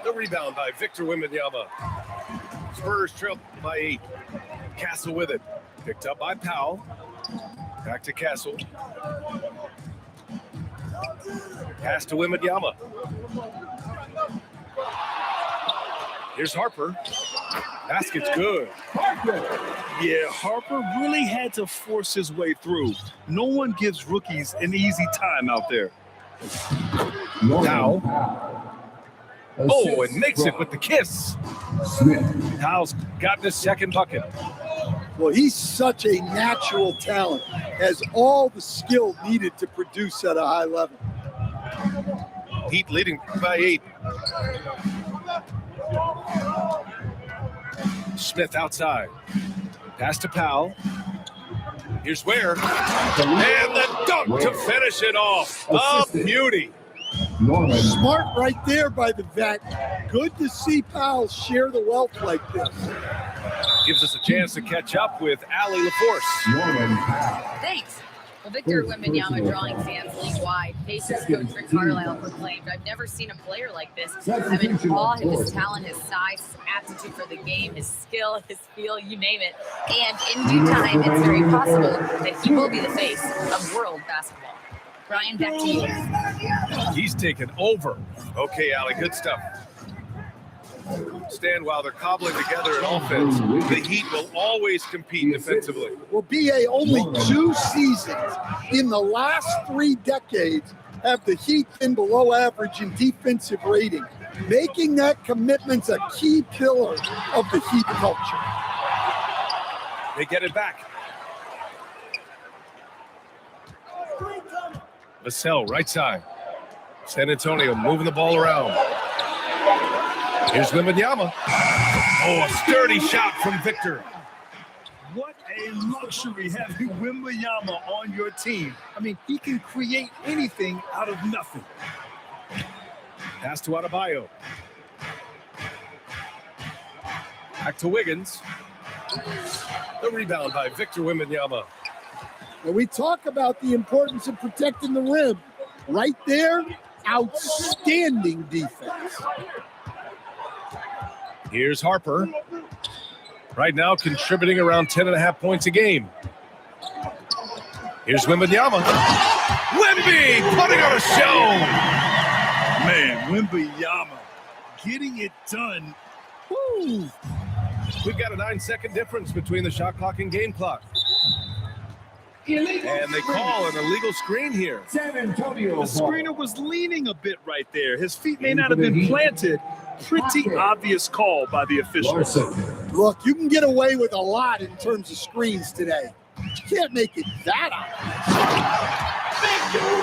The rebound by Victor Wembanyama. Spurs trail by 8. Castle with it. Picked up by Powell. Back to Castle. Pass to Wembanyama. Here's Harper. Basket's good. Yeah, Harper really had to force his way through. No one gives rookies an easy time out there. Now. Oh, and makes it with the kiss. Powell's got his second bucket. Well, he's such a natural talent, has all the skill needed to produce at a high level. Heat leading by 8. Smith outside. Pass to Powell. Here's Ware. And the dunk to finish it off. A beauty. Smart right there by the vet. Good to see Powell share the wealth like this. Gives us a chance to catch up with Allie LaForce. Thanks. Well, Victor Wembanyama drawing fans league-wide. Pacers coach Rick Carlisle proclaimed, "I've never seen a player like this. I'm in awe of his talent, his size, his aptitude for the game, his skill, his feel, you name it. And in due time, it's very possible that he will be the face of world basketball." Brian, back to you. He's taken over. Okay, Allie, good stuff. Stand while they're cobbling together an offense. The Heat will always compete defensively. Well, BA, only 2 seasons in the last 3 decades have the Heat been below average in defensive rating. Making that commitment's a key pillar of the Heat culture. They get it back. Vassell, right side. San Antonio moving the ball around. Here's Wembanyama. Oh, a sturdy shot from Victor. What a luxury having Wembanyama on your team. I mean, he can create anything out of nothing. Pass to Adebayo. Back to Wiggins. The rebound by Victor Wembanyama. When we talk about the importance of protecting the rim, right there, outstanding defense. Here's Harper. Right now contributing around 10.5 points a game. Here's Wembanyama. Wemby putting on a show. Man, Wembanyama getting it done. Woo. We've got a 9-second difference between the shot clock and game clock. And they call an illegal screen here. San Antonio The ball. screener was leaning a bit right there. His feet may not have been planted. Pretty obvious call by the officials. Larson. Look, you can get away with a lot in terms of screens today. You can't make it that obvious.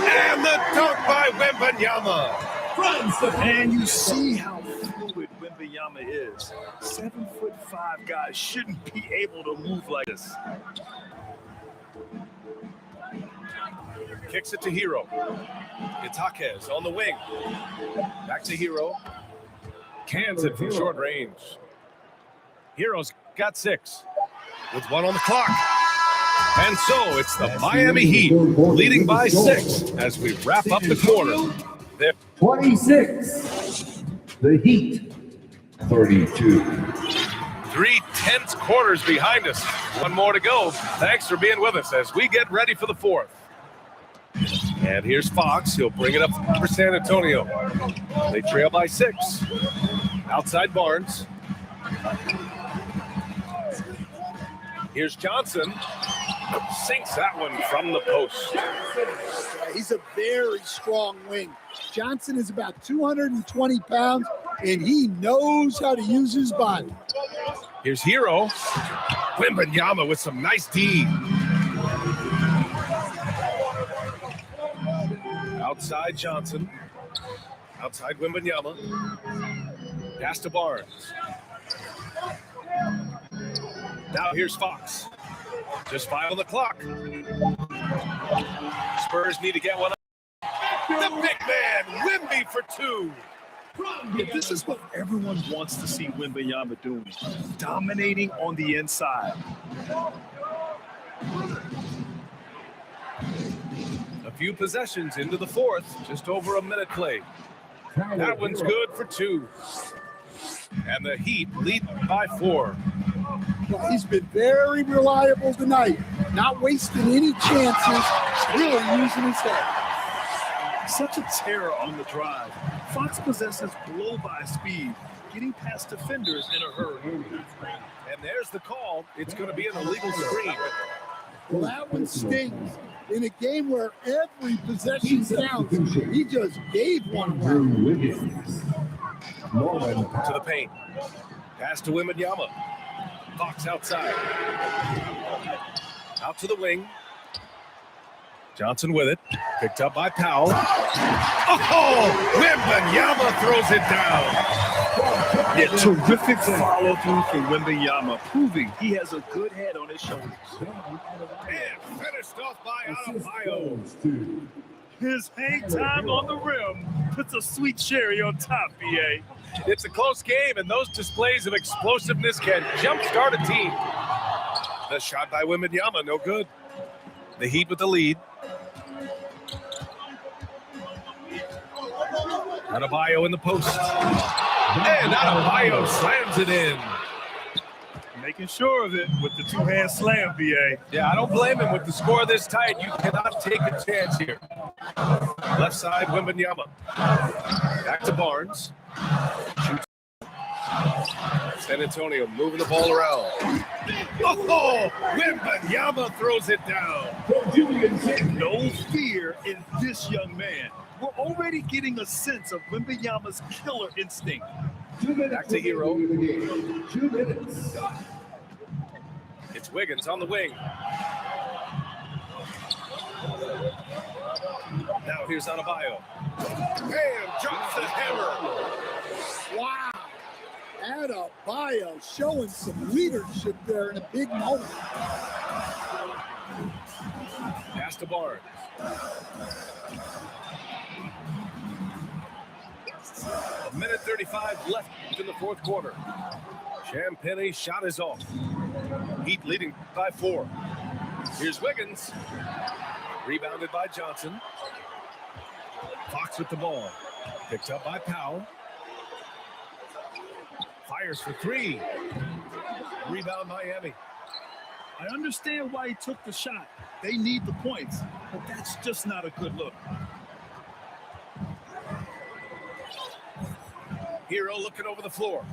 And the dunk by Wembanyama. Runs the And you see how fluid Wembanyama is. 7'5" guys shouldn't be able to move like this. Kicks it to Hero. Itakes on the wing. Back to Hero. Cans it from short range. Hero's got 6 with 1 on the clock. And so it's the Miami Heat leading by 6 as we wrap up the quarter. They're 26. The Heat. 32. 3 tense quarters behind us. 1 more to go. Thanks for being with us as we get ready for the 4th. And here's Fox. He'll bring it up for San Antonio. They trail by 6. Outside Barnes. Here's Johnson. Sinks that one from the post. He's a very strong wing. Johnson is about 220 pounds, and he knows how to use his body. Here's Hero. Wembanyama with some nice D. Outside Johnson. Outside Wembanyama. Pass to Barnes. Now here's Fox. Just 5 on the clock. Spurs need to get one up. The big man, Wemby for 2. This is what everyone wants to see Wembanyama doing. Dominating on the inside. A few possessions into the 4th, just over a minute played. That one's good for 2. And the Heat lead by 4. Well, he's been very reliable tonight, not wasting any chances, really using his head. Such a terror on the drive. Fox possesses blow-by speed, getting past defenders in a hurry. And there's the call. It's going to be an illegal screen. Well, that one stings. In a game where every possession counts, he just gave one away. Drew Wiggins. Norman. To the paint. Pass to Wembanyama. Fox outside. Out to the wing. Johnson with it. Picked up by Powell. Oh! Wembanyama throws it down. Yeah, terrific follow-through from Wembanyama, proving he has a good head on his shoulders. And finished off by Adebayo. His hang time on the rim puts a sweet cherry on top, BA. It's a close game, and those displays of explosiveness can jumpstart a team. The shot by Wembanyama, no good. The Heat with the lead. Adebayo in the post. And Adebayo slams it in. Making sure of it with the two-hand slam, BA. Yeah, I don't blame him with the score this tight. You cannot take a chance here. Left side, Wembanyama. Back to Barnes. Shoots. San Antonio moving the ball around. Oh, Wembanyama throws it down. No fear in this young man. We're already getting a sense of Wembanyama's killer instinct. Back to Hero. 2 minutes. It's Wiggins on the wing. Now here's Adebayo. Bam! Drops the hammer. Wow. Adebayo showing some leadership there in a big moment. Pass to Barnes. A minute 35 left in the 4th quarter. Champagne's shot is off. Heat leading by 4. Here's Wiggins. Rebounded by Johnson. Fox with the ball. Picked up by Powell. Fires for 3. Rebound Miami. I understand why he took the shot. They need the points, but that's just not a good look. Hero looking over the floor.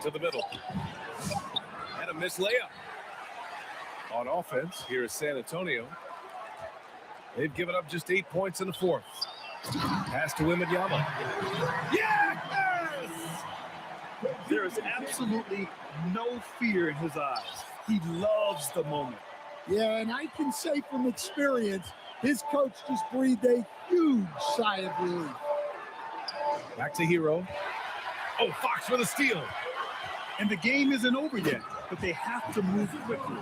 To the middle. miss layup. On offense, here is San Antonio. They've given up just 8 points in the fourth. Pass to Wembanyama. Yes! There is absolutely no fear in his eyes. He loves the moment. Yeah, and I can say from experience, his coach just breathed a huge sigh of relief. Back to Hero. Oh, Fox with a steal. And the game isn't over yet, but they have to move quickly.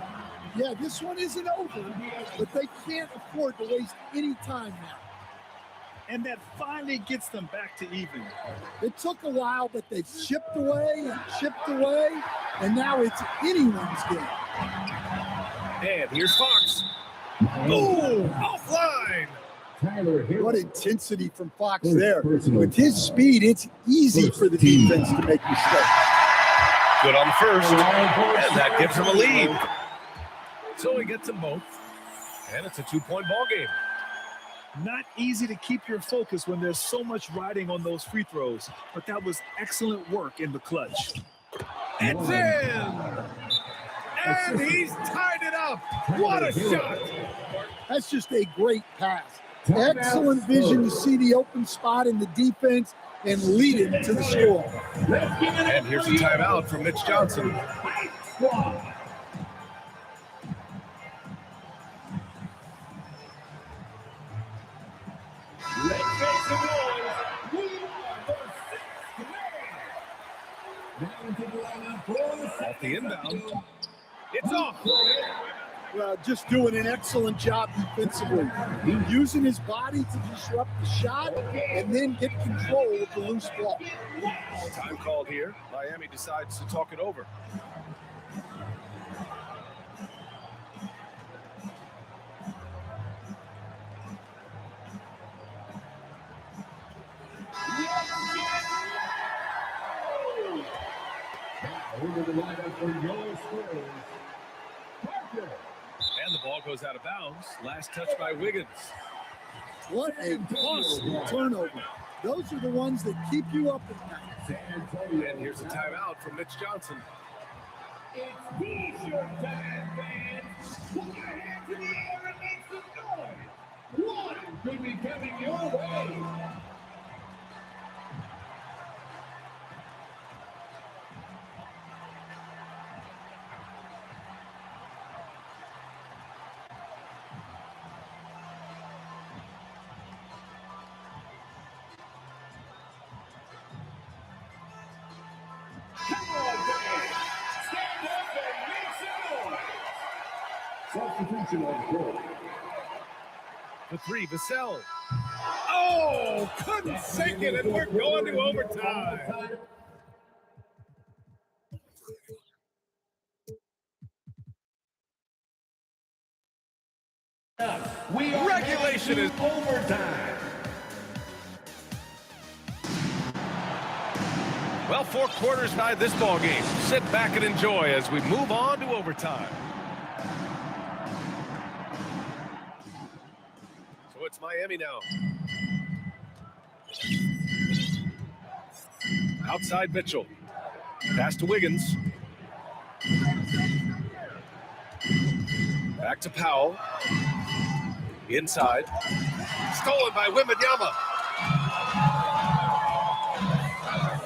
Yeah, this one isn't over, but they can't afford to waste any time now. And that finally gets them back to even. It took a while, but they've chipped away, and now it's anyone's game. And here's Fox. Boom! Offline! What intensity from Fox there. With his speed, it's easy for the defense to make mistakes. Good on the first, and that gives him a lead. So he gets them both, and it's a 2-point ball game. Not easy to keep your focus when there's so much riding on those free throws, but that was excellent work in the clutch. It's in! And he's tied it up. What a shot! That's just a great pass. Excellent vision to see the open spot in the defense and lead it to the score. And here's a timeout from Mitch Johnson. Off the inbound. It's off. Well, just doing an excellent job defensively. Using his body to disrupt the shot and then get control of the loose ball. Time called here. Miami decides to talk it over. And the ball goes out of bounds. Last touch by Wiggins. What a costly turnover. Those are the ones that keep you up at night. And here's a timeout from Mitch Johnson. It's T-shirt time, fans. Put your hands in the air and make some noise. One could be coming your way. Substitution on goal. The three, Vassell. Oh, couldn't sink it, and we're going to overtime. Regulation is overtime. Well, 4 quarters by this ball game. Sit back and enjoy as we move on to overtime. So it's Miami now. Outside Mitchell. Pass to Wiggins. Back to Powell. Inside. Stolen by Wembanyama.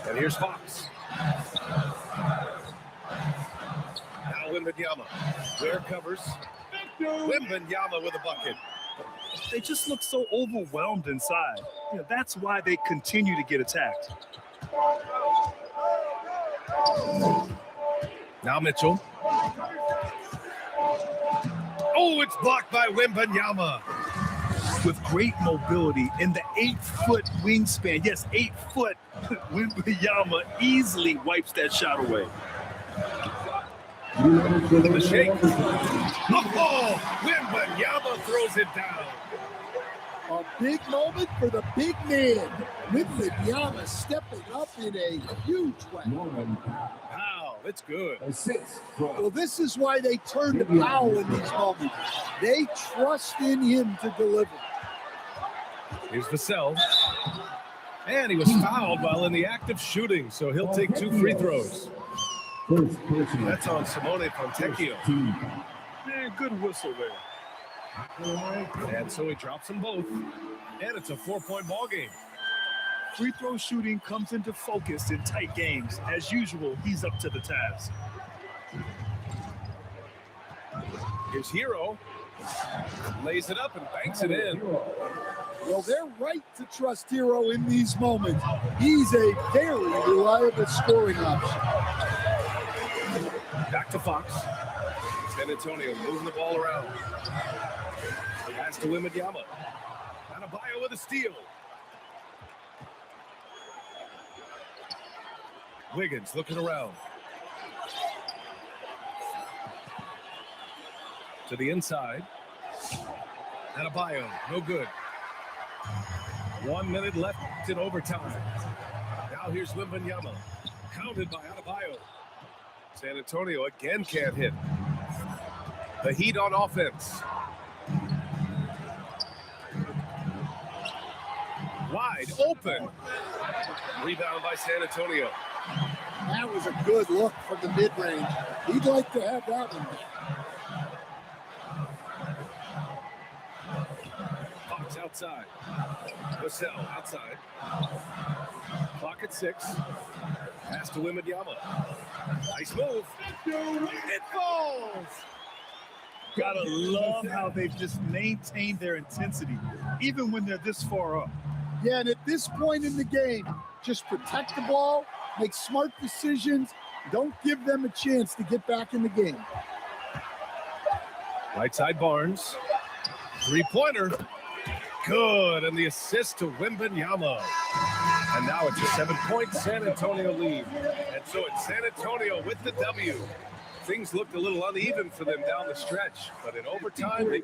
And here's Fox. Now Wembanyama. Ware covers. Wembanyama with a bucket. They just look so overwhelmed inside. You know, that's why they continue to get attacked. Now Mitchell. Oh, it's blocked by Wembanyama. With great mobility in the 8-foot wingspan. Yes, 8 foot. Wembanyama easily wipes that shot away. The shake. Oh, Wembanyama throws it down. A big moment for the big man. Wembanyama stepping up in a huge way. Wow, it's good. Well, this is why they turn to Powell in these moments. They trust in him to deliver. Here's Vassell. And he was fouled while in the act of shooting, so he'll take 2 free throws. That's on Simone Fontecchio. Man, good whistle there. And so he drops them both. And it's a 4-point ball game. Free throw shooting comes into focus in tight games. As usual, he's up to the task. Here's Hero. Lays it up and banks it in. Well, they're right to trust Hero in these moments. He's a very reliable scoring option. Back to Fox. San Antonio moving the ball around. Pass to Wembanyama. Adebayo with a steal. Wiggins looking around. To the inside. Adebayo, no good. 1 minute left in overtime. Now here's Wembanyama. Counted by Adebayo. San Antonio again can't hit. The Heat on offense. Wide open. Rebound by San Antonio. That was a good look from the mid-range. He'd like to have that one. Fox outside. Vassell outside. Clock at 6. Pass to Wembanyama. Nice move. It falls. Gotta love how they've just maintained their intensity, even when they're this far up. Yeah, and at this point in the game, just protect the ball, make smart decisions, don't give them a chance to get back in the game. Right side Barnes. 3-pointer. Good. And the assist to Wembanyama. And now it's a 7-point San Antonio lead. And so it's San Antonio with the W. Things looked a little uneven for them down the stretch, but in overtime, they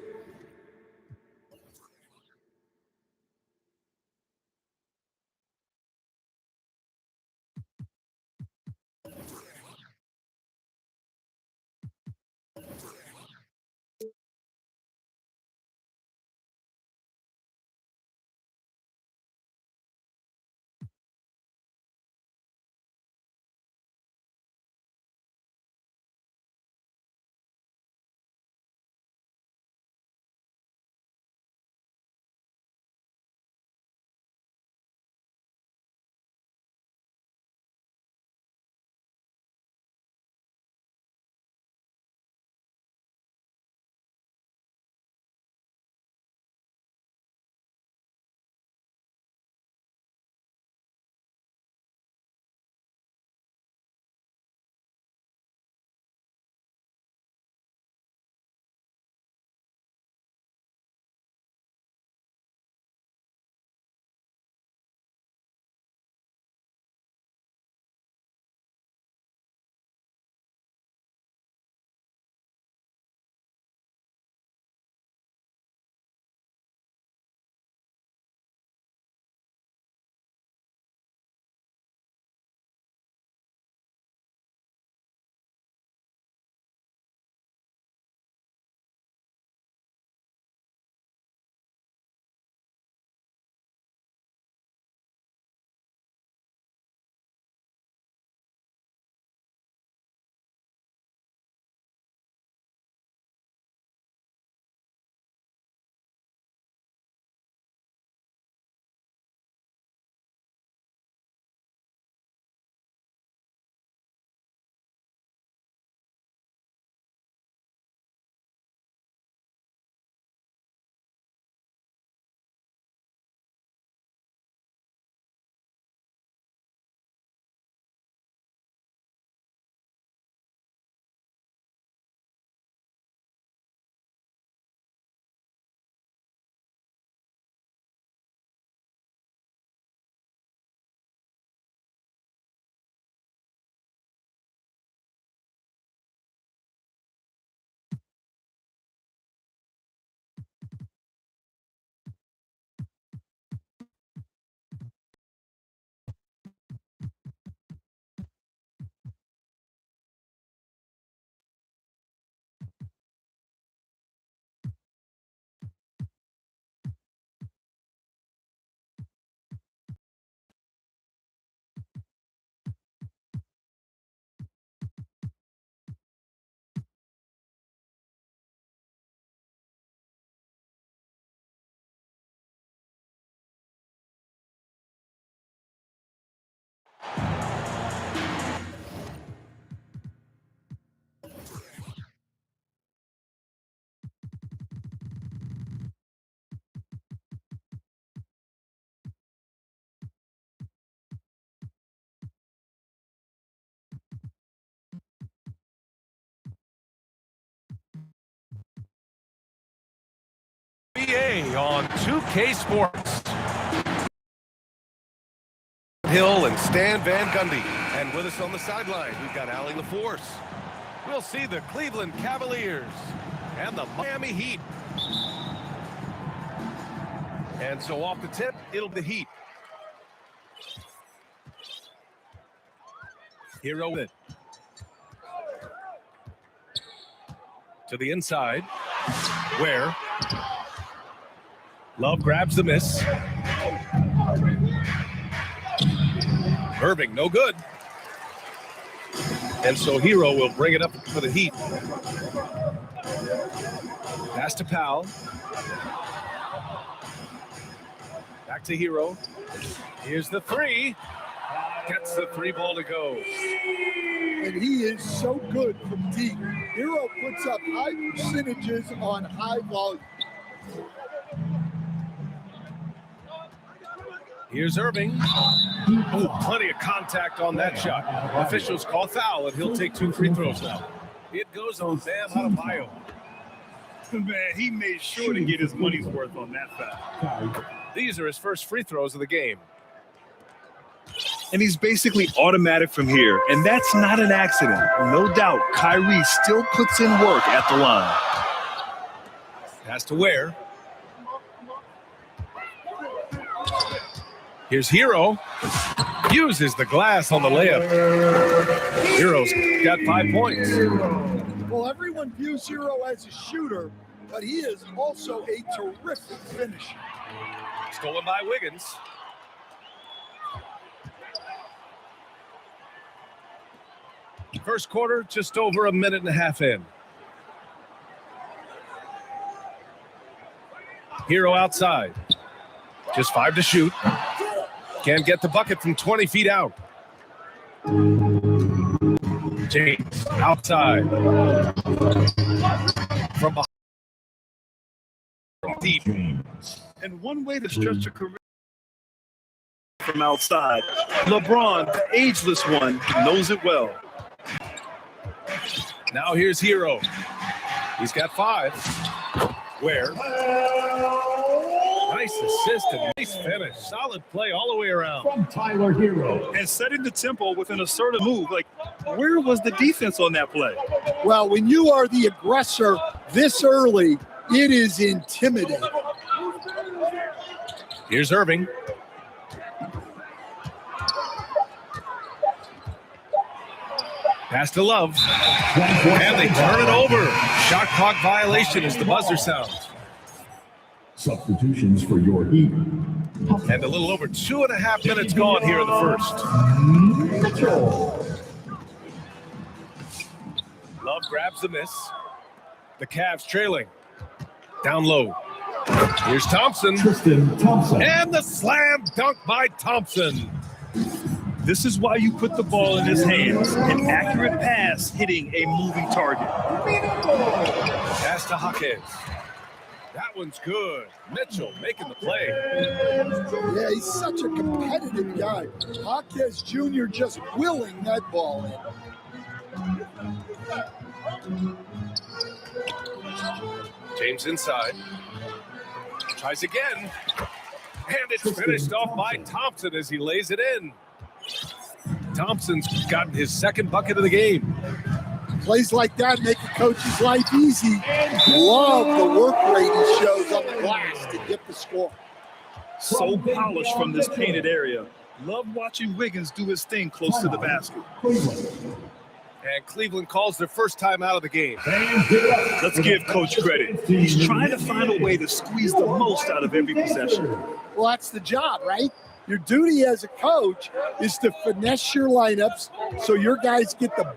on 2K Sports. Hill and Stan Van Gundy. And with us on the sideline, we've got Allie LaForce. We'll see the Cleveland Cavaliers and the Miami Heat. And so off the tip, it'll be the Heat. Hero with it. To the inside, where Love grabs the miss. Irving, no good. And so Hero will bring it up for the Heat. Pass to Powell. Back to Hero. Here's the three. Gets the three ball to go. And he is so good from deep. Hero puts up high percentages on high volume. Here's Irving. Oh, plenty of contact on that shot. Officials call foul, and he'll take 2 free throws now. It goes on Bam Adebayo. Man, he made sure to get his money's worth on that foul. These are his first free throws of the game. And he's basically automatic from here, and that's not an accident. No doubt, Kyrie still puts in work at the line. Pass to Ware. Here's Hero. Uses the glass on the layup. Hero's got 5 points. Well, everyone views Hero as a shooter, but he is also a terrific finisher. Stolen by Wiggins. First quarter, just over a minute and a half in. Hero outside. Just 5 to shoot. Can't get the bucket from 20 feet out. James outside. From behind. Deep. And one way to stretch a career from outside, LeBron, the ageless one, knows it well. Now here's Hero. He's got 5. Where? Nice assist and nice finish. Solid play all the way around. From Tyler Hero. And setting the tempo with an assertive move. Like, where was the defense on that play? Well, when you are the aggressor this early, it is intimidating. Here's Irving. Pass to Love. And they turn it over. Shot clock violation as the buzzer sounds. Substitutions for your Heat. And a little over 2.5 minutes gone here in the first. Mitchell. Love grabs the miss. The Cavs trailing. Down low. Here's Thompson. Tristan Thompson. And the slam dunk by Thompson. This is why you put the ball in his hands. An accurate pass hitting a moving target. Pass to Hawkins. That one's good. Mitchell making the play. Yeah, he's such a competitive guy. Hawkins Jr. just willing that ball in. James inside. Tries again. And it's finished off by Thompson as he lays it in. Thompson's gotten his second bucket of the game. Plays like that make a coach's life easy. Love the work rate he shows on the glass to get the score. So polished from this painted area. Love watching Wiggins do his thing close to the basket. And Cleveland calls their first time out of the game. Let's give Coach credit. He's trying to find a way to squeeze the most out of every possession. Well, that's the job, right? Your duty as a coach is to finesse your lineups so your guys get the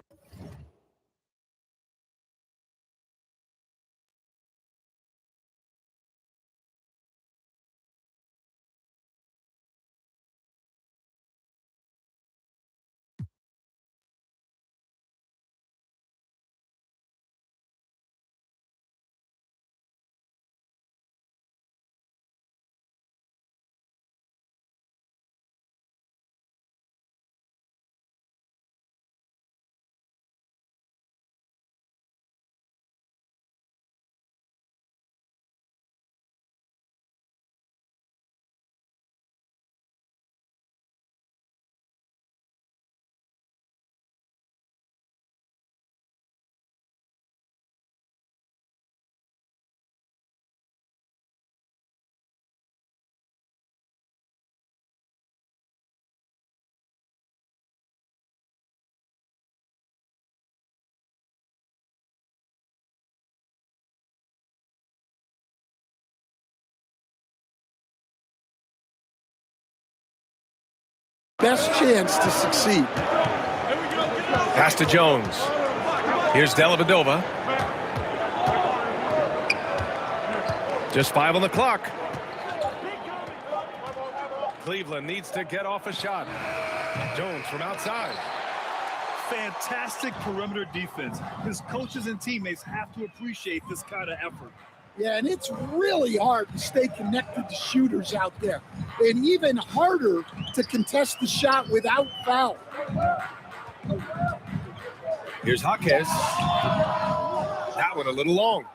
best chance to succeed. Pass to Jones. Here's Dellavedova. Just 5 on the clock. Cleveland needs to get off a shot. Jones from outside. Fantastic perimeter defense. His coaches and teammates have to appreciate this kind of effort. Yeah, and it's really hard to stay connected to shooters out there, and even harder to contest the shot without foul. Here's Jaquez. That one a little long.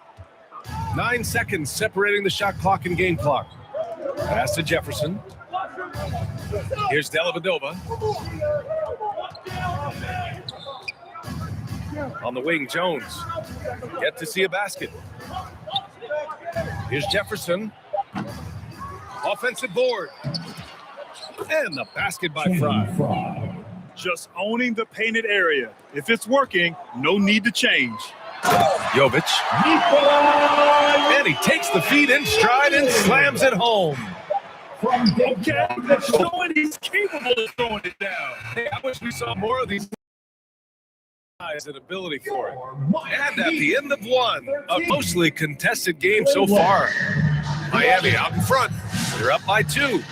9 seconds separating the shot clock and game clock. Pass to Jefferson. Here's Dellavedova. On the wing, Jones. Yet to see a basket. Here's Jefferson. Offensive board. And the basket by Fry. Just owning the painted area. If it's working, no need to change. Jovic. And he takes the feed in stride and slams it home. Okay, that's showing he's capable of throwing it down. Hey, I wish we saw more of these guys and ability for it. And at the end of one, a mostly contested game so far. Miami out in front. They're up by 2.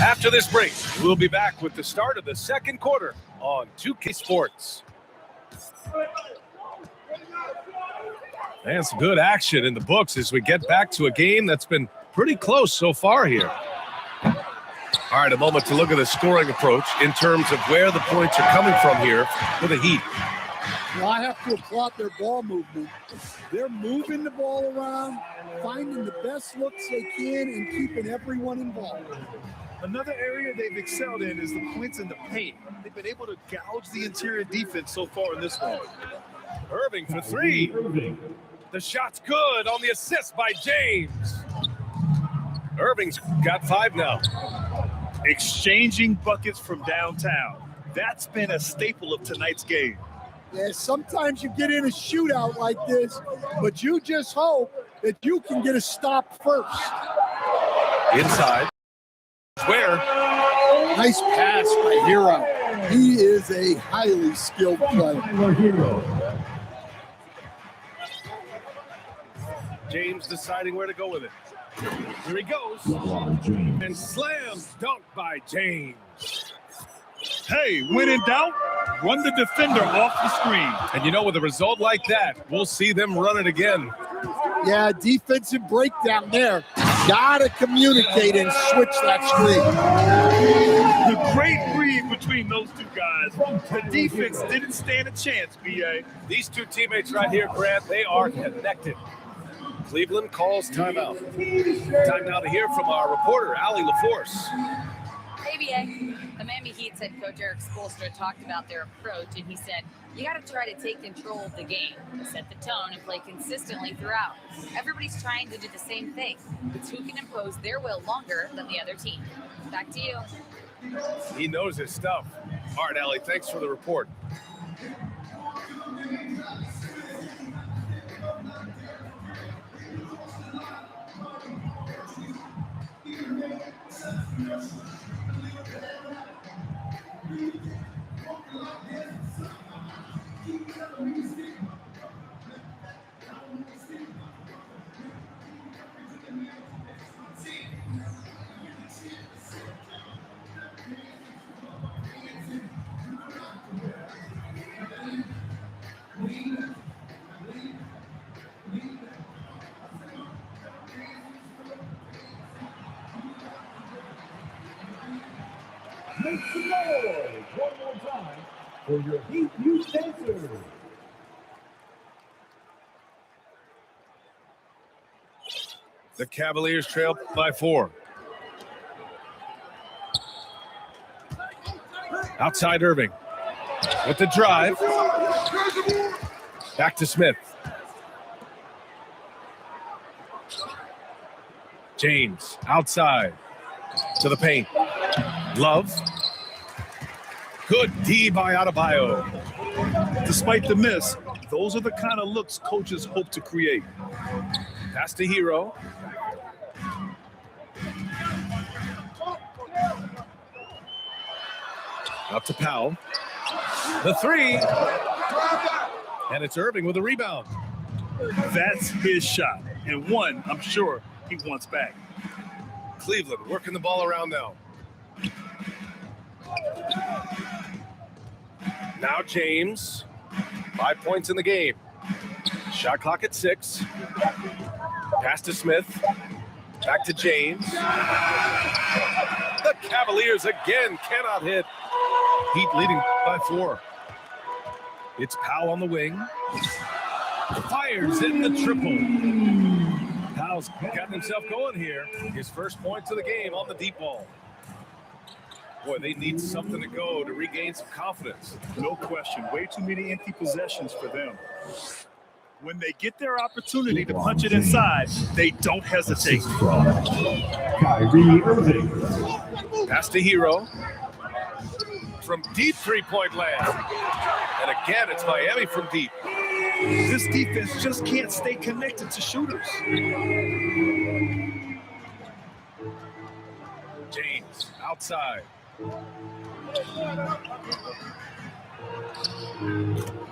After this break, we'll be back with the start of the second quarter on 2K Sports. And some good action in the books as we get back to a game that's been pretty close so far here. All right, a moment to look at the scoring approach in terms of where the points are coming from here for the Heat. Well, I have to applaud their ball movement. They're moving the ball around, finding the best looks they can, and keeping everyone involved. Another area they've excelled in is the points in the paint. They've been able to gouge the interior defense so far in this one. Irving for 3. The shot's good on the assist by James. Irving's got 5 now. Exchanging buckets from downtown. That's been a staple of tonight's game. Yeah, sometimes you get in a shootout like this, but you just hope that you can get a stop first. Inside. Where? Nice pass by Hero. He is a highly skilled player. James deciding where to go with it. Here he goes. And slams dunked by James. Hey, when in doubt, run the defender off the screen. And you know, with a result like that, we'll see them run it again. Yeah, defensive breakdown there. Gotta communicate and switch that screen. The great read between those two guys. The defense didn't stand a chance, B.A. These two teammates right here, Grant, they are connected. Cleveland calls timeout. Time now to hear from our reporter, Allie LaForce. ABA, the Miami Heat's head coach Eric Spoelstra talked about their approach, and he said, you got to try to take control of the game, set the tone, and play consistently throughout. Everybody's trying to do the same thing. It's who can impose their will longer than the other team. Back to you. He knows his stuff. All right, Allie, thanks for the report. Make some noise one more time for your Heat Youth Dancers. The Cavaliers trail by 4. Outside Irving with the drive. Back to Smith. James outside to the paint. Love. Good D by Adebayo. Despite the miss, those are the kind of looks coaches hope to create. Pass to Hero. Up to Powell. The three. And it's Irving with a rebound. That's his shot, and one I'm sure he wants back. Cleveland working the ball around now. Now James. 5 points in the game. Shot clock at 6. Pass to Smith. Back to James. The Cavaliers again cannot hit. Heat leading by 4. It's Powell on the wing. Fires in the triple. Powell's gotten himself going here. His first points of the game on the deep ball. Boy, they need something to go to regain some confidence. No question. Way too many empty possessions for them. When they get their opportunity to punch it inside, they don't hesitate. Kyrie Irving. Pass to Hero. From deep three-point land. And again, it's Miami from deep. This defense just can't stay connected to shooters. James outside.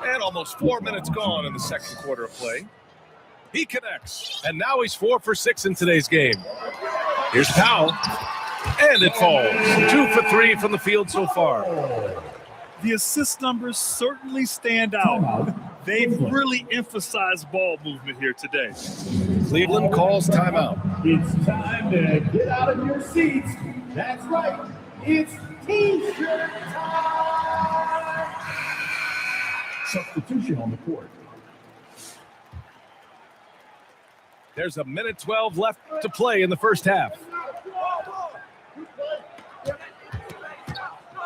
And almost 4 minutes gone in the second quarter of play. He connects. And now he's 4 for 6 in today's game. Here's Powell. And it falls. 2 for 3 from the field so far. The assist numbers certainly stand out. They've really emphasized ball movement here today. Cleveland calls timeout. It's time to get out of your seats. That's right. It's T-shirt time. Substitution on the court. There's a minute 12 left to play in the first half.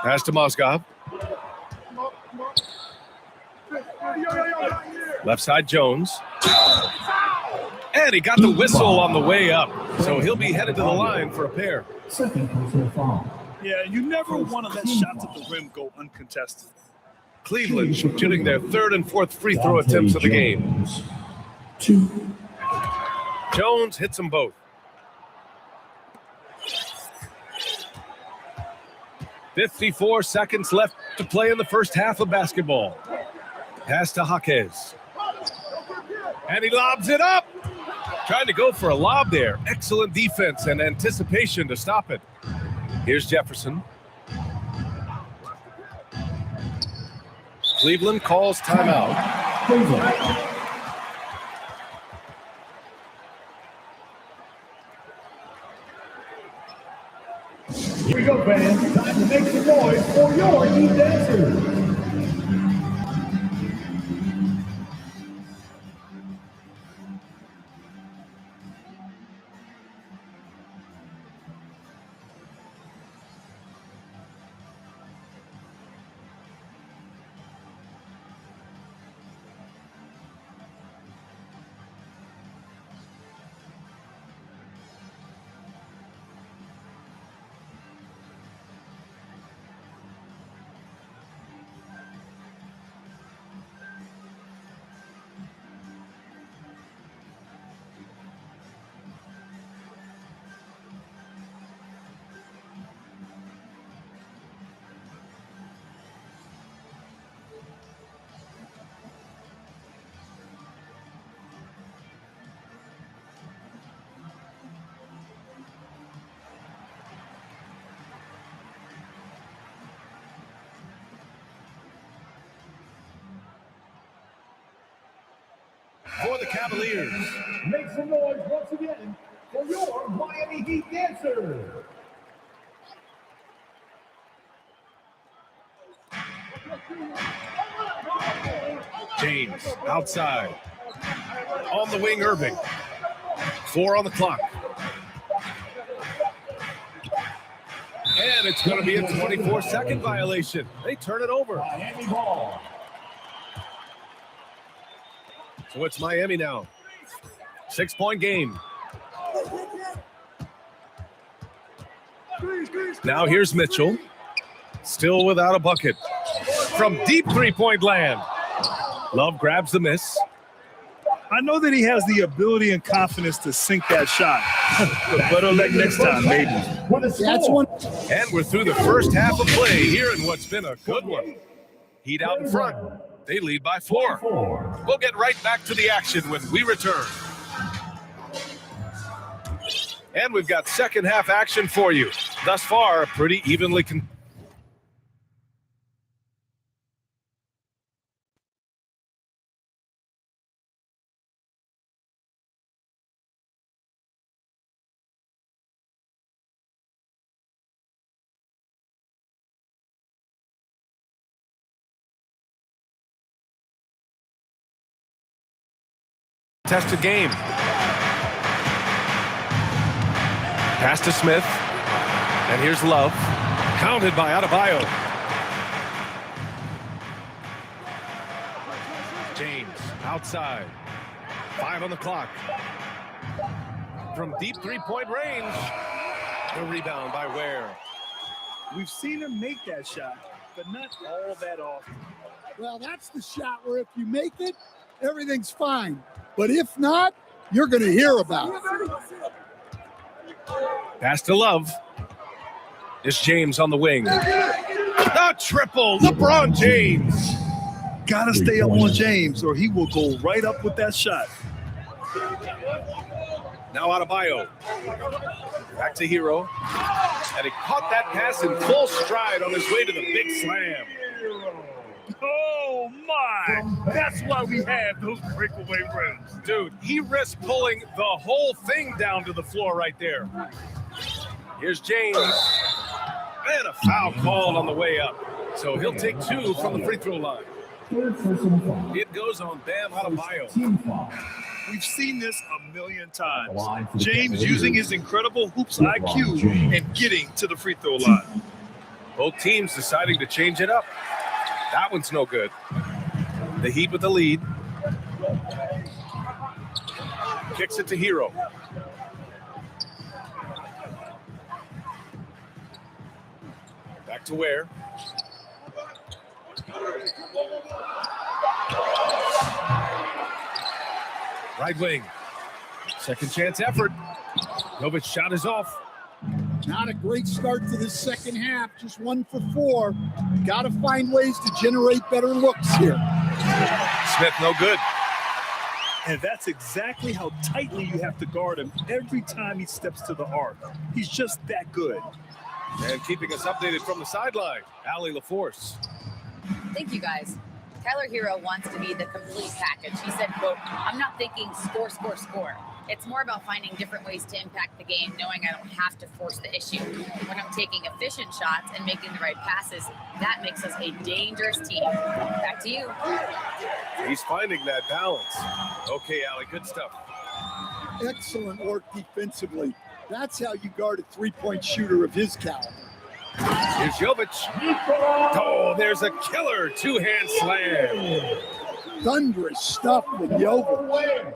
Pass to Mozgov. Left side Jones. And he got the whistle on the way up. So he'll be headed to the line for a pair. Second personal foul. Yeah, you never want to let shots at the rim go uncontested. Cleveland shooting their third and fourth free throw attempts of the game. 2. Jones hits them both. 54 seconds left to play in the first half of basketball. Pass to Jaquez. And he lobs it up. Trying to go for a lob there. Excellent defense and anticipation to stop it. Here's Jefferson. Cleveland calls timeout. Cleveland. Here we go, fans. Time to make some noise for your Heat dancers. For the Cavaliers. Make some noise once again for your Miami Heat dancer. James outside. On the wing, Irving. 4 on the clock. And it's going to be a 24-second violation. They turn it over. Miami ball. So it's Miami now. 6-point game. Now here's Mitchell. Still without a bucket. From deep three-point land. Love grabs the miss. I know that he has the ability and confidence to sink that shot. But better luck next time, maybe. That's one. And we're through the first half of play here in what's been a good one. Heat out in front. They lead by 4. We'll get right back to the action when we return. And we've got second half action for you. Thus far, pretty evenly contested game. Pass to Smith. And here's Love. Counted by Adebayo. James outside. 5 on the clock. From deep three-point range. The rebound by Ware. We've seen him make that shot, but not all that often. Well, that's the shot where if you make it, everything's fine. But if not, you're going to hear about it. Pass to Love. It's James on the wing. A triple, LeBron James. Gotta stay up on James or he will go right up with that shot. Now Adebayo. Back to Hero. And he caught that pass in full stride on his way to the big slam. Oh my! That's why we have those breakaway rims. Dude, he risked pulling the whole thing down to the floor right there. Here's James. And a foul called on the way up. So he'll take 2 from the free throw line. It goes on Bam Adebayo. We've seen this a million times. James using his incredible hoops IQ and getting to the free throw line. Both teams deciding to change it up. That one's no good. The Heat with the lead. Kicks it to Hero. Back to Ware. Right wing. Second chance effort. Novic's shot is off. Not a great start to the second half. Just 1 for 4. Got to find ways to generate better looks here. Smith, no good. And that's exactly how tightly you have to guard him every time he steps to the arc. He's just that good. And keeping us updated from the sideline, Allie LaForce. Thank you, guys. Tyler Hero wants to be the complete package. He said, quote, "I'm not thinking score, score, score. It's more about finding different ways to impact the game, knowing I don't have to force the issue. When I'm taking efficient shots and making the right passes, that makes us a dangerous team." Back to you. He's finding that balance. Okay, Allie, good stuff. Excellent work defensively. That's how you guard a three-point shooter of his caliber. Here's Jovic. Oh, there's a killer two-hand slam. Thunderous stuff with Jovic.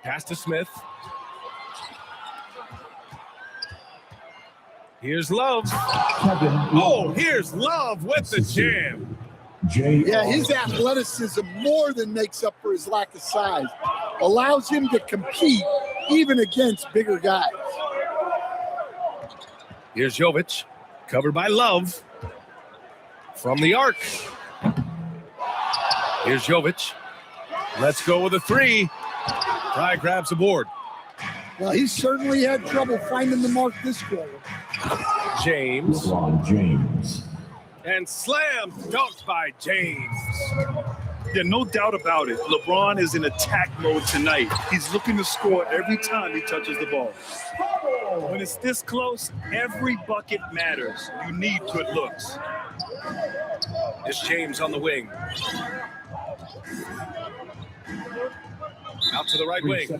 Pass to Smith. Here's Love. Oh, here's Love with the jam. Yeah, his athleticism more than makes up for his lack of size. Allows him to compete even against bigger guys. Here's Jovic, covered by Love. From the arc. Here's Jovic. Let's go with a three. Fry grabs the board. Well, he certainly had trouble finding the mark this quarter. James. LeBron James. And slam dunked by James. Yeah, no doubt about it. LeBron is in attack mode tonight. He's looking to score every time he touches the ball. When it's this close, every bucket matters. You need good looks. It's James on the wing. Out to the right wing.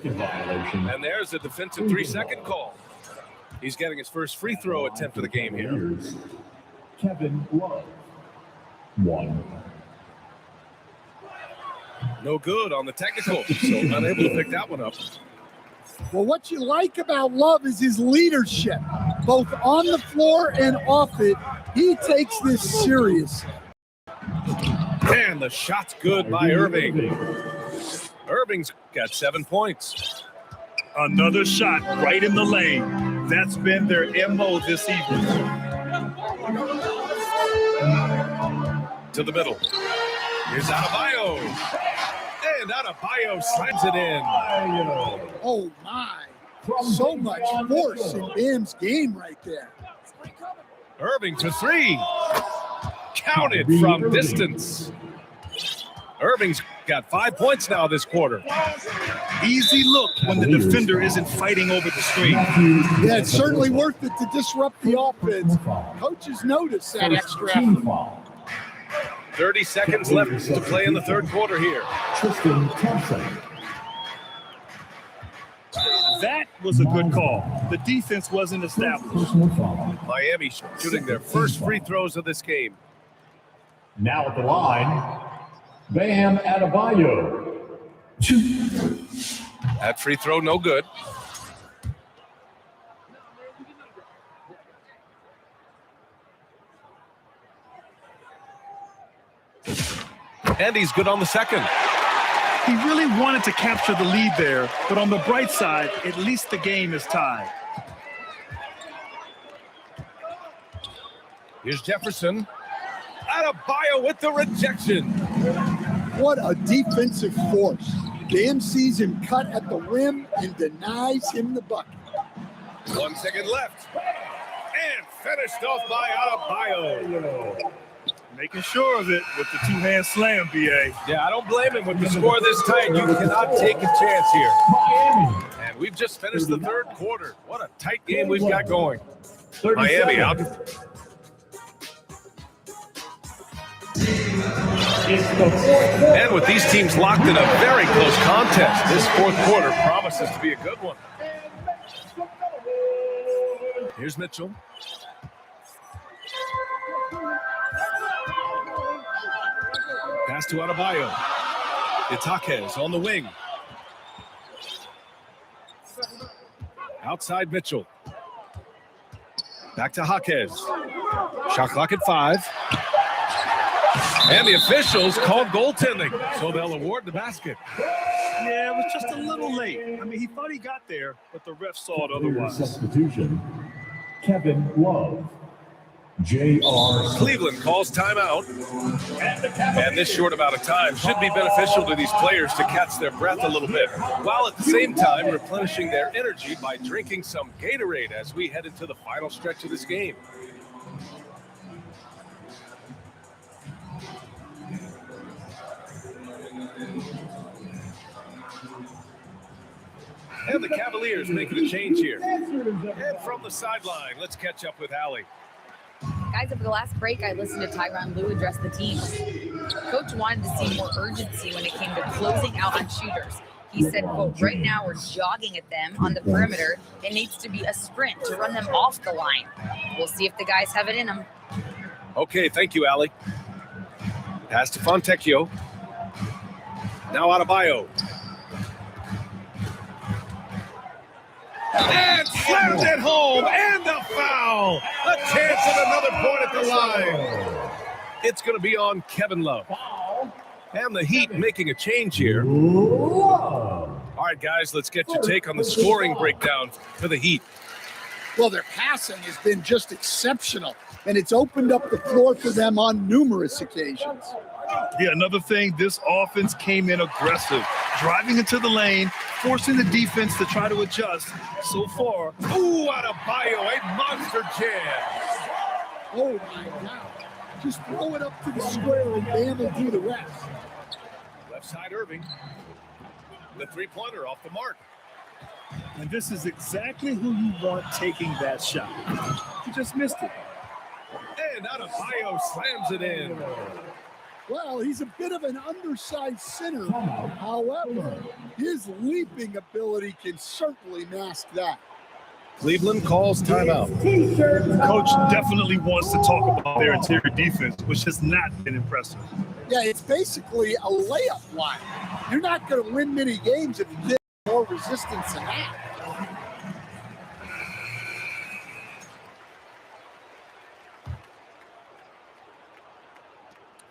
And there's a defensive 3-second call. He's getting his first free throw attempt of the game here. Kevin Love. 1. No good on the technical, so unable to pick that one up. Well, what you like about Love is his leadership, both on the floor and off it. He takes this serious. And the shot's good by Irving. Irving's got 7 points. Another shot right in the lane. That's been their MO this evening. To the middle. Here's Adebayo. And Adebayo slams it in. Oh, my. So much force in Bam's game right there. Irving for three. Counted from distance. Irving's got 5 points now this quarter. Easy look when the defender isn't fighting over the screen. Yeah, it's certainly worth it to disrupt the offense. Coaches notice that extra effort. 30 seconds left to play in the third quarter here. Tristan Thompson. That was a good call. The defense wasn't established. Personal foul. Miami shooting their first free throws of this game. Now at the line, Bam Adebayo. 2. That free throw, no good. And he's good on the second. He really wanted to capture the lead there, but on the bright side, at least the game is tied. Here's Jefferson. Adebayo with the rejection. What a defensive force. Bam sees him cut at the rim and denies him the bucket. 1 second left. And finished off by Adebayo. Making sure of it with the two-hand slam, BA. Yeah, I don't blame him with the score this tight. You cannot take a chance here. And we've just finished the third quarter. What a tight game we've got going. Miami out. And with these teams locked in a very close contest, this fourth quarter promises to be a good one. Here's Mitchell. Pass to Adebayo. Itaquez on the wing. Outside Mitchell. Back to Jaquez. Shot clock at 5. And the officials called goaltending, so they'll award the basket. Yeah, it was just a little late. I mean, he thought he got there, but the ref saw it otherwise. Substitution. Kevin Love. J.R. Cleveland calls timeout. And this short amount of time should be beneficial to these players to catch their breath a little bit, while at the same time replenishing their energy by drinking some Gatorade as we head into the final stretch of this game. And the Cavaliers making a change here. And from the sideline, let's catch up with Allie. Guys, over the last break, I listened to Tyronn Lue address the team. Coach wanted to see more urgency when it came to closing out on shooters. He said, quote, right now we're jogging at them on the perimeter. It needs to be a sprint to run them off the line. We'll see if the guys have it in them. Okay, thank you, Allie. Pass to Fontecchio. Now Adebayo. And slams it home, and the foul. A chance at another point at the line. It's going to be on Kevin Love. And the Heat making a change here. All right, guys, let's get your take on the scoring breakdown for the Heat. Well, their passing has been just exceptional, and it's opened up the floor for them on numerous occasions. Yeah, another thing, this offense came in aggressive, driving into the lane, forcing the defense to try to adjust. So far, Ooh, Adebayo, a monster jam. Oh, my God. Just throw it up to the square and Bam will do the rest. Left side Irving. The three-pointer off the mark. and this is exactly who you want taking that shot. He just missed it. And Adebayo slams it in. Well, he's a bit of an undersized center. However, his leaping ability can certainly mask that. Cleveland calls timeout. Coach definitely wants to talk about their interior defense, which has not been impressive. Yeah, it's basically a layup line. You're not going to win many games if you get more resistance than that.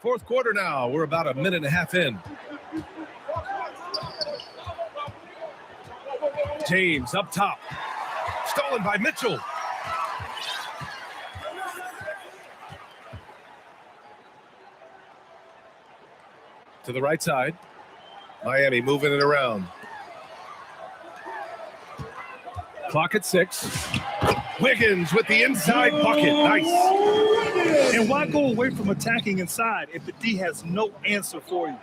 Fourth quarter now. We're about a minute and a half in. James up top. Stolen by Mitchell. To the right side. Miami moving it around. Clock at 6. Wiggins with the inside bucket. Nice. And why go away from attacking inside if the D has no answer for you?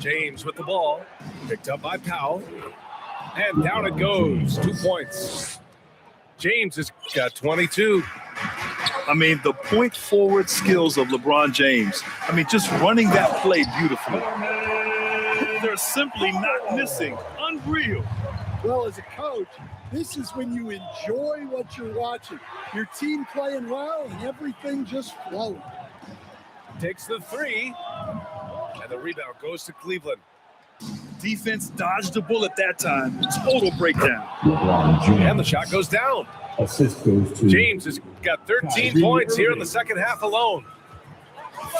James with the ball. Picked up by Powell. And down it goes. 2 points. James has got 22. I mean, the point forward skills of LeBron James. I mean, just running that play beautifully. They're simply not missing. Unreal. Well, as a coach, this is when you enjoy what you're watching. Your team playing well and everything just flowing. Takes the 3. And the rebound goes to Cleveland. Defense dodged the bullet that time. Total breakdown. And the shot goes down. Assist goes to James has got 13 points here in the second half alone.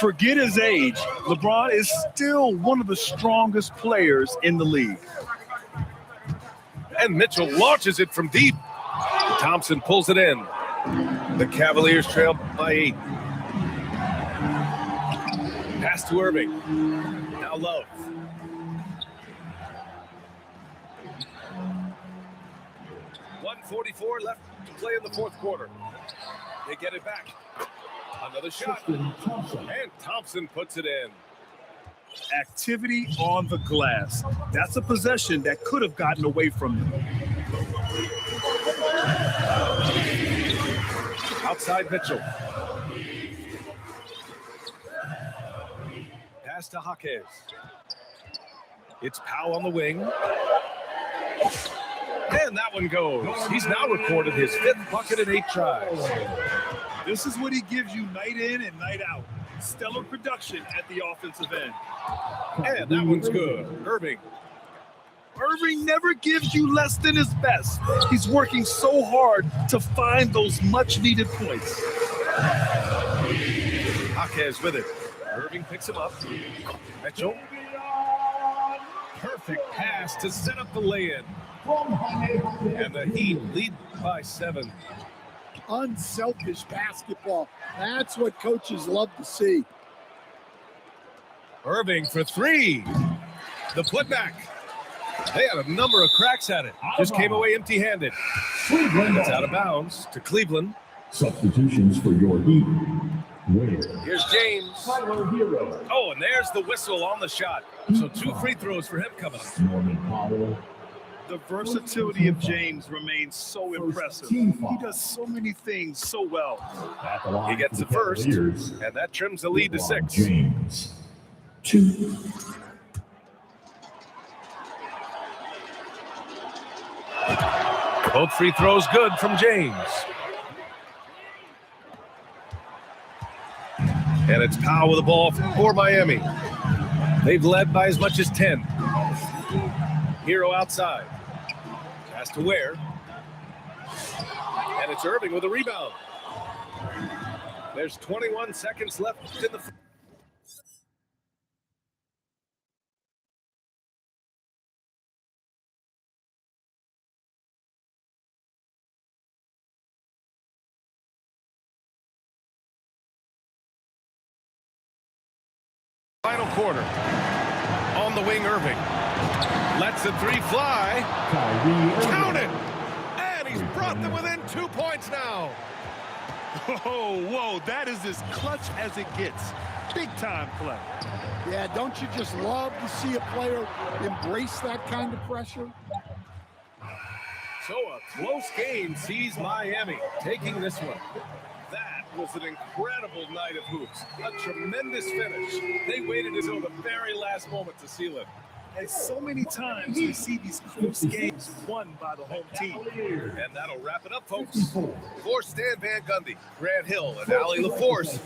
Forget his age. LeBron is still one of the strongest players in the league. And Mitchell launches it from deep. Thompson pulls it in. The Cavaliers trail by 8. Pass to Irving. Now Love. .144 left to play in the fourth quarter. They get it back. Another shot. And Thompson puts it in. Activity on the glass. That's a possession that could have gotten away from him. Outside Mitchell. Pass to Jaquez. It's Powell on the wing. And that one goes. He's now recorded his 5th bucket in 8 tries. This is what he gives you night in and night out. Stellar production at the offensive end. And that one's good. Irving. Irving never gives you less than his best. He's working so hard to find those much-needed points. Jaquez with it. Irving picks him up. Mitchell. Perfect pass to set up the lay-in. And the Heat lead by 7. Unselfish basketball. That's what coaches love to see. Irving for 3. The putback. They had a number of cracks at it. Just came away empty-handed. It's out of bounds to Cleveland. substitutions for your Heat. Winner. Here's James. Hero. Oh, and there's the whistle on the shot. So 2 free throws for him coming up. Norman Powell. The versatility of James remains so impressive. He does so many things so well. He gets the first, and that trims the lead to 6. James. 2. Both free throws good from James. And it's Powell with the ball for Miami. They've led by as much as 10. Hero outside. Pass to Ware. And it's Irving with a rebound. There's 21 seconds left in the final quarter. On the wing, Irving lets the 3 fly. Count it! And he's brought them within 2 points now. Whoa, that is as clutch as it gets. Big time play. Yeah, don't you just love to see a player embrace that kind of pressure? So a close game sees Miami taking this one. That was an incredible night of hoops. A tremendous finish. They waited until the very last moment to seal it. And so many times we see these close games won by the home team. And that'll wrap it up, folks. For Stan Van Gundy, Grant Hill, and Allie LaForce,